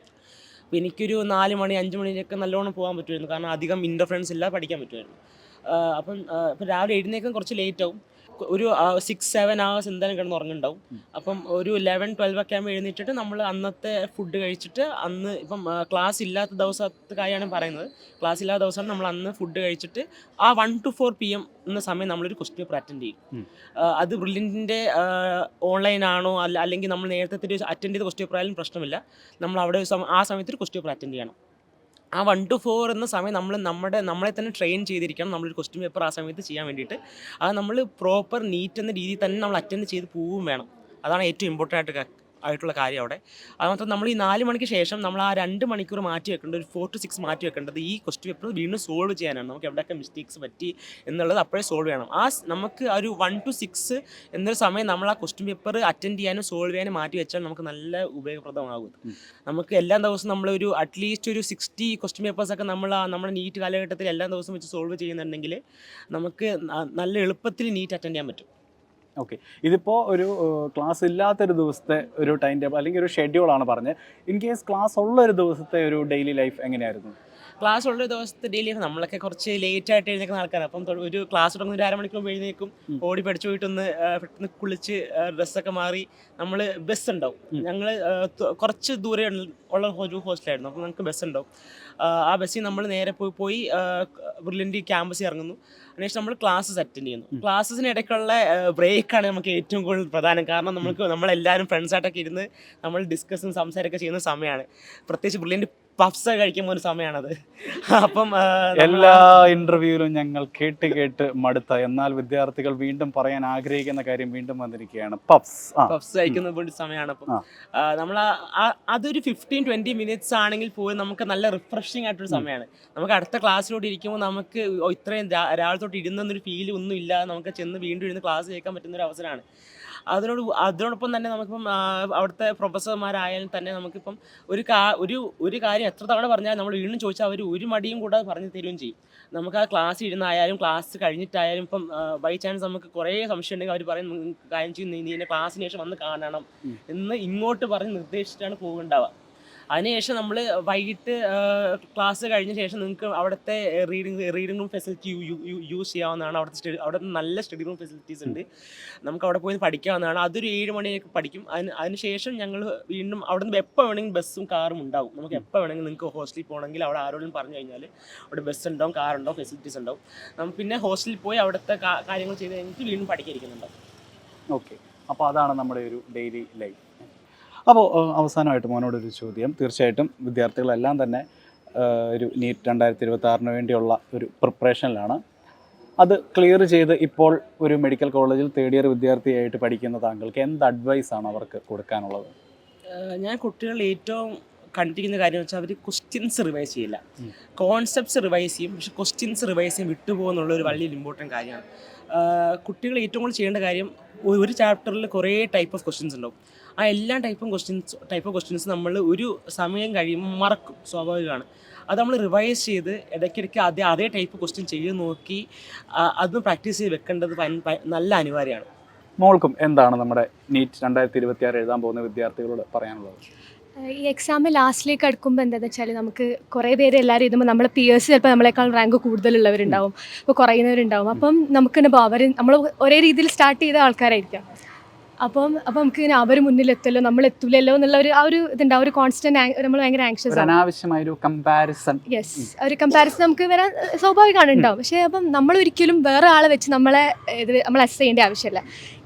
അപ്പോൾ എനിക്കൊരു 4 മണി 5 മണിയൊക്കെ നല്ലോണം പോകാൻ പറ്റുമായിരുന്നു. കാരണം അധികം ഇൻ്റർഫറൻസ് ഇല്ലാതെ പഠിക്കാൻ പറ്റുമായിരുന്നു. അപ്പം ഇപ്പം രാവിലെ എഴുന്നേക്കാൻ കുറച്ച് ലേറ്റ് ആവും. ഒരു 6-7 hours എന്തായാലും കിടന്ന് ഉറങ്ങുന്നുണ്ടാവും. അപ്പം ഒരു 11-12 ഒക്കെ ആകുമ്പോൾ എഴുന്നേറ്റിട്ട് നമ്മൾ അന്നത്തെ ഫുഡ് കഴിച്ചിട്ട്, അന്ന് ഇപ്പം ക്ലാസ് ഇല്ലാത്ത ദിവസത്തെ കാര്യമാണ് പറയുന്നത്, ക്ലാസ് ഇല്ലാത്ത ദിവസമാണ് നമ്മൾ അന്ന് ഫുഡ് കഴിച്ചിട്ട് ആ 1 to 4 PM എന്ന സമയം നമ്മളൊരു ക്വസ്റ്റ്യൻ പേപ്പർ അറ്റൻഡ് ചെയ്യും. അത് ബ്രില്യൻറ്റിൻ്റെ ഓൺലൈൻ ആണോ അല്ലെങ്കിൽ നമ്മൾ നേരത്തെ അറ്റൻഡ് ചെയ്ത ക്വസ്റ്റ്യൻ പേപ്പർ ആയാലും പ്രശ്നമില്ല. നമ്മൾ അവിടെ ആ സമയത്ത് ഒരു ക്വസ്റ്റ്യൻ പേപ്പർ അറ്റൻഡ് ചെയ്യണം. ആ 1 to 4 എന്ന സമയം നമ്മളെ തന്നെ ട്രെയിൻ ചെയ്തിരിക്കണം നമ്മളൊരു ക്വസ്റ്റ്യൻ പേപ്പർ ആ സമയത്ത് ചെയ്യാൻ വേണ്ടിയിട്ട്. അത് നമ്മൾ പ്രോപ്പർ നീറ്റ് എന്ന രീതിയിൽ തന്നെ നമ്മൾ അറ്റൻഡ് ചെയ്ത് പോവുകയും വേണം. അതാണ് ഏറ്റവും ഇമ്പോർട്ടൻ്റ് ആയിട്ടുള്ള കാര്യം അവിടെ. അതുമാത്രം നമ്മൾ ഈ 4 മണിക്ക് ശേഷം നമ്മൾ ആ 2 മണിക്കൂർ മാറ്റി വെക്കേണ്ടത്, ഒരു 4 to 6 മാറ്റി വെക്കേണ്ടത് ഈ ക്വസ്റ്റ്യൻ പേപ്പർ വീണ്ടും സോൾവ് ചെയ്യാനാണ്. നമുക്ക് എവിടെയൊക്കെ മിസ്റ്റേക്സ് പറ്റി എന്നുള്ളത് അപ്പോഴേ സോൾവ് ചെയ്യണം. നമുക്ക് ആ ഒരു 1 to 6 എന്നൊരു സമയം നമ്മൾ ആ ക്വസ്റ്റ്യൻ പേപ്പർ അറ്റൻഡ് ചെയ്യാനും സോൾവ് ചെയ്യാനും മാറ്റി വെച്ചാൽ നമുക്ക് നല്ല ഉപയോഗപ്രദമാകും. നമുക്ക് എല്ലാ ദിവസവും നമ്മളൊരു അറ്റ്ലീസ്റ്റ് ഒരു 60 ക്വസ്റ്റ്യൻ പേപ്പേഴ്സൊക്കെ നമ്മുടെ നീറ്റ് കാലഘട്ടത്തിൽ എല്ലാ ദിവസവും വെച്ച് സോൾവ് ചെയ്യുന്നുണ്ടെങ്കിൽ നമുക്ക് നല്ല എളുപ്പത്തിൽ നീറ്റ് അറ്റൻഡ് ചെയ്യാൻ പറ്റും. ഓക്കെ, ഇതിപ്പോൾ ഒരു ക്ലാസ് ഇല്ലാത്തൊരു ദിവസത്തെ ഒരു ടൈം ടേബിൾ അല്ലെങ്കിൽ ഒരു ഷെഡ്യൂളാണ് പറഞ്ഞത്. ഇൻ കേസ് ക്ലാസ് ഉള്ള ഒരു ദിവസത്തെ ഒരു ഡെയിലി ലൈഫ് എങ്ങനെയായിരുന്നു? ക്ലാസ് ഉള്ള ദിവസത്തെ ഡെയിലി നമ്മളൊക്കെ കുറച്ച് ലേറ്റ് ആയിട്ട് എഴുന്നേക്കുന്ന ആൾക്കാരാണ്. അപ്പം ഒരു ക്ലാസ് തുടങ്ങുന്ന ഒരു 1/2 മണിക്കൂർ എഴുന്നേക്കും, ഓടി പഠിച്ചു പോയിട്ടൊന്ന് പെട്ടെന്ന് കുളിച്ച് ഡ്രസ്സൊക്കെ മാറി നമ്മൾ ബസ് ഉണ്ടാവും. ഞങ്ങൾ കുറച്ച് ദൂരെ ഉള്ള ഒരു ഹോസ്റ്റലായിരുന്നു. അപ്പോൾ നമുക്ക് ബസ് ഉണ്ടാവും. ആ ബസ്സിൽ നമ്മൾ നേരെ പോയി ബ്രില്യൻ്റ് ക്യാമ്പസിൽ ഇറങ്ങുന്നു. അതിനുശേഷം നമ്മൾ ക്ലാസ്സസ് അറ്റൻഡ് ചെയ്യുന്നു. ക്ലാസ്സസിന് ഇടയ്ക്കുള്ള ബ്രേക്കാണ് നമുക്ക് ഏറ്റവും കൂടുതൽ പ്രധാനം. കാരണം നമ്മളെല്ലാവരും ഫ്രണ്ട്സായിട്ടൊക്കെ ഇരുന്ന് നമ്മൾ ഡിസ്കസും സംസാരമൊക്കെ ചെയ്യുന്ന സമയമാണ്. പ്രത്യേകിച്ച് ബ്രില്യൻ്റ് പഫ്സ് കഴിക്കുമ്പോൾ ഒരു സമയമാണത്. അപ്പം എല്ലാ ഇന്റർവ്യൂവിലും ഞങ്ങൾ കേട്ട് മടുത്ത, എന്നാൽ വിദ്യാർത്ഥികൾ വീണ്ടും പറയാൻ ആഗ്രഹിക്കുന്ന കാര്യം വീണ്ടും വന്നിരിക്കുകയാണ്, പഫ്സ് കഴിക്കുന്ന ഒരു സമയമാണ്. അപ്പം നമ്മൾ അതൊരു 15-20 minutes ആണെങ്കിൽ പോയി നമുക്ക് നല്ല റിഫ്രഷിങ് ആയിട്ടൊരു സമയമാണ്. നമുക്ക് അടുത്ത ക്ലാസ്സിലോട്ട് ഇരിക്കുമ്പോൾ നമുക്ക് ഇത്രയും രാവിലെ തൊട്ട് ഇരുന്നൊരു ഫീൽ ഒന്നും ഇല്ലാതെ നമുക്ക് ചെന്ന് വീണ്ടും ഇരുന്ന് ക്ലാസ് കേൾക്കാൻ പറ്റുന്നൊരു അവസരമാണ്. അതിനോടൊപ്പം തന്നെ നമുക്കിപ്പം അവിടുത്തെ പ്രൊഫസർമാരായാലും തന്നെ നമുക്കിപ്പം ഒരു കാര്യം എത്ര തവണ പറഞ്ഞാൽ നമ്മൾ വീണ്ടും ചോദിച്ചാൽ അവർ ഒരു മടിയും കൂടാതെ പറഞ്ഞു തരുകയും ചെയ്യും. നമുക്ക് ആ ക്ലാസ് ഇരുന്നായാലും ക്ലാസ് കഴിഞ്ഞിട്ടായാലും ഇപ്പം ബൈ ചാൻസ് നമുക്ക് കുറേ സംശയം ഉണ്ടെങ്കിൽ അവർ പറയും കാര്യം ചെയ്യും, നീ എന്നെ ക്ലാസ്സിന് ശേഷം വന്ന് കാണണം എന്ന് ഇങ്ങോട്ട് പറഞ്ഞ് നിർദ്ദേശിച്ചിട്ടാണ് പോകുന്നുണ്ടാവുക. അതിനുശേഷം നമ്മൾ വൈകിട്ട് ക്ലാസ് കഴിഞ്ഞ ശേഷം നിങ്ങൾക്ക് അവിടുത്തെ റീഡിംഗ് റൂം ഫെസിലിറ്റി യൂസ് ചെയ്യാവുന്നതാണ്. അവിടെ നല്ല സ്റ്റഡി റൂം ഫെസിലിറ്റീസ് ഉണ്ട്. നമുക്ക് അവിടെ പോയി പഠിക്കാവുന്നതാണ്. അതൊരു 7 മണിയൊക്കെ പഠിക്കും. അതിനുശേഷം ഞങ്ങൾ വീണ്ടും അവിടെ നിന്ന് എപ്പോൾ വേണമെങ്കിലും ബസ്സും കാറും ഉണ്ടാവും. നമുക്ക് എപ്പോൾ വേണമെങ്കിലും നിങ്ങൾക്ക് ഹോസ്റ്റലിൽ പോകണമെങ്കിൽ അവിടെ ആരോടും പറഞ്ഞു കഴിഞ്ഞാൽ അവിടെ ബസ് ഉണ്ടാവും, കാറുണ്ടാവും, ഫെസിലിറ്റീസ് ഉണ്ടാവും. നമുക്ക് പിന്നെ ഹോസ്റ്റലിൽ പോയി അവിടുത്തെ കാര്യങ്ങൾ ചെയ്ത് കഴിഞ്ഞിട്ട് വീണ്ടും പഠിക്കാതിരിക്കുന്നുണ്ടാവും. ഓക്കെ, അപ്പോൾ അതാണ് നമ്മുടെ ഒരു ഡെയിലി ലൈഫ്. അപ്പോൾ അവസാനമായിട്ട് മോനോടൊരു ചോദ്യം. തീർച്ചയായിട്ടും വിദ്യാർത്ഥികളെല്ലാം തന്നെ ഒരു നീറ്റ് 2026 വേണ്ടിയുള്ള ഒരു പ്രിപ്പറേഷനിലാണ്. അത് ക്ലിയർ ചെയ്ത് ഇപ്പോൾ ഒരു മെഡിക്കൽ കോളേജിൽ 3rd ഇയർ വിദ്യാർത്ഥിയായിട്ട് പഠിക്കുന്ന താങ്കൾക്ക് എന്ത് അഡ്വൈസാണ് അവർക്ക് കൊടുക്കാനുള്ളത്? ഞാൻ കുട്ടികൾ ഏറ്റവും കണ്ടിരിക്കുന്ന കാര്യം വെച്ചാൽ അവർ ക്വസ്റ്റ്യൻസ് റിവൈസ് ചെയ്യില്ല. കോൺസെപ്റ്റ്സ് റിവൈസ് ചെയ്യും, പക്ഷേ ക്വസ്റ്റ്യൻസ് റിവൈസ് ചെയ്യാൻ വിട്ടുപോകുന്നുള്ള ഒരു വലിയ ഇമ്പോർട്ടൻറ്റ് കാര്യമാണ്. കുട്ടികൾ ഏറ്റവും കൂടുതൽ ചെയ്യേണ്ട കാര്യം, ഒരു ചാപ്റ്ററിൽ കുറേ ടൈപ്പ് ഓഫ് ക്വസ്റ്റ്യൻസ് ഉണ്ടാവും. ആ എല്ലാ ടൈപ്പ് ഓഫ് ക്വസ്റ്റ്യൻസ് നമ്മൾ ഒരു സമയം കഴിയുമ്പോൾ മറക്കും, സ്വാഭാവികമാണ്. അത് നമ്മൾ റിവൈസ് ചെയ്ത് ഇടയ്ക്കിടയ്ക്ക് അതേ ടൈപ്പ് ക്വസ്റ്റ്യൻ ചെയ്ത് നോക്കി അത് പ്രാക്ടീസ് ചെയ്ത് വെക്കേണ്ടത് നല്ല അനിവാര്യമാണ്. മോൾക്കും എന്താണ് നമ്മുടെ നീറ്റ് 2026 എഴുതാൻ പോകുന്ന വിദ്യാർത്ഥികളോട് പറയാനുള്ളത്? ഈ എക്സാം ലാസ്റ്റിലേക്ക് അടുക്കുമ്പോൾ എന്താണെന്ന് വെച്ചാൽ നമുക്ക് കുറേ പേര് എല്ലാവരും എഴുതുമ്പോൾ നമ്മളെ പിയേഴ്സ് ചിലപ്പോൾ നമ്മളെക്കാൾ റാങ്ക് കൂടുതലുള്ളവരുണ്ടാവും, ഇപ്പോൾ കുറയുന്നവരുണ്ടാവും. അപ്പം നമുക്ക് നമ്മൾ ഒരേ രീതിയിൽ സ്റ്റാർട്ട് ചെയ്ത ആൾക്കാരായിരിക്കാം. അപ്പം നമുക്ക് ഇങ്ങനെ അവർ മുന്നിലെത്തല്ലോ നമ്മൾ എത്തൂലല്ലോ എന്നുള്ള ഒരു ഇതുണ്ട്, ആ ഒരു കോൺസ്റ്റന്റ് നമ്മൾ ഭയങ്കര ആങ്ഷ്യസ് ആണ്. അനാവശ്യമായൊരു കമ്പാരിസൺ. യെസ്, ഒരു കമ്പാരിസൺ നമുക്ക് വരാൻ സ്വാഭാവികമാണ് ഉണ്ടാവും. പക്ഷേ അപ്പം നമ്മൾ ഒരിക്കലും വേറെ ആളെ വെച്ച് നമ്മൾ അസസ് ചെയ്യേണ്ട ആവശ്യമില്ല.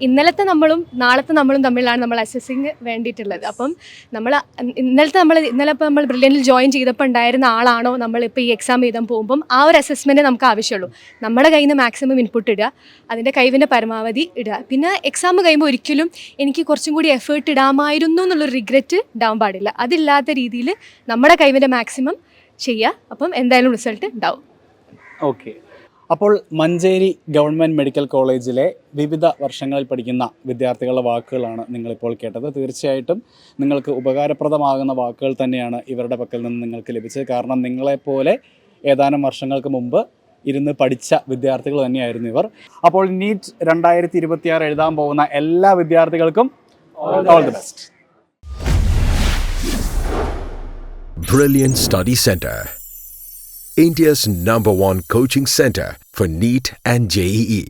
ഇന്നലത്തെ നമ്മളും നാളത്തെ നമ്മളും തമ്മിലാണ് നമ്മൾ അസസിങ് വേണ്ടിയിട്ടുള്ളത്. അപ്പം ഇന്നലെ ഇപ്പോൾ നമ്മൾ ബ്രില്യൻറ്റിൽ ജോയിൻ ചെയ്തപ്പോൾ ഉണ്ടായിരുന്ന ആളാണോ നമ്മളിപ്പോൾ ഈ എക്സാം എഴുതാൻ പോകുമ്പം ആ ഒരു അസസ്മെൻറ്റ് നമുക്ക് ആവശ്യമുള്ളൂ. നമ്മുടെ കയ്യിൽ നിന്ന് മാക്സിമം ഇൻപുട്ട് ഇടുക, അതിൻ്റെ കഴിവിൻ്റെ പരമാവധി ഇടുക. പിന്നെ എക്സാം കഴിയുമ്പോൾ ഒരിക്കലും എനിക്ക് കുറച്ചും കൂടി എഫേർട്ട് ഇടാമായിരുന്നു എന്നുള്ളൊരു റിഗ്രറ്റ് ഉണ്ടാവാൻ പാടില്ല. അതില്ലാത്ത രീതിയിൽ നമ്മുടെ കഴിവിൻ്റെ മാക്സിമം ചെയ്യുക. അപ്പം എന്തായാലും റിസൾട്ട് ഉണ്ടാവും. ഓക്കെ, അപ്പോൾ മഞ്ചേരി ഗവൺമെൻറ് മെഡിക്കൽ കോളേജിലെ വിവിധ വർഷങ്ങളിൽ പഠിക്കുന്ന വിദ്യാർത്ഥികളുടെ വാക്കുകളാണ് നിങ്ങളിപ്പോൾ കേട്ടത്. തീർച്ചയായിട്ടും നിങ്ങൾക്ക് ഉപകാരപ്രദമാകുന്ന വാക്കുകൾ തന്നെയാണ് ഇവരുടെ പക്കൽ നിന്ന് നിങ്ങൾക്ക് ലഭിച്ചത്. കാരണം നിങ്ങളെപ്പോലെ ഏതാനും വർഷങ്ങൾക്ക് മുമ്പ് ഇരുന്ന് പഠിച്ച വിദ്യാർത്ഥികൾ തന്നെയായിരുന്നു ഇവർ. അപ്പോൾ നീറ്റ് 2026 എഴുതാൻ പോകുന്ന എല്ലാ വിദ്യാർത്ഥികൾക്കും all the best. Brilliant Study Center, India's #1 coaching center for NEET and JEE.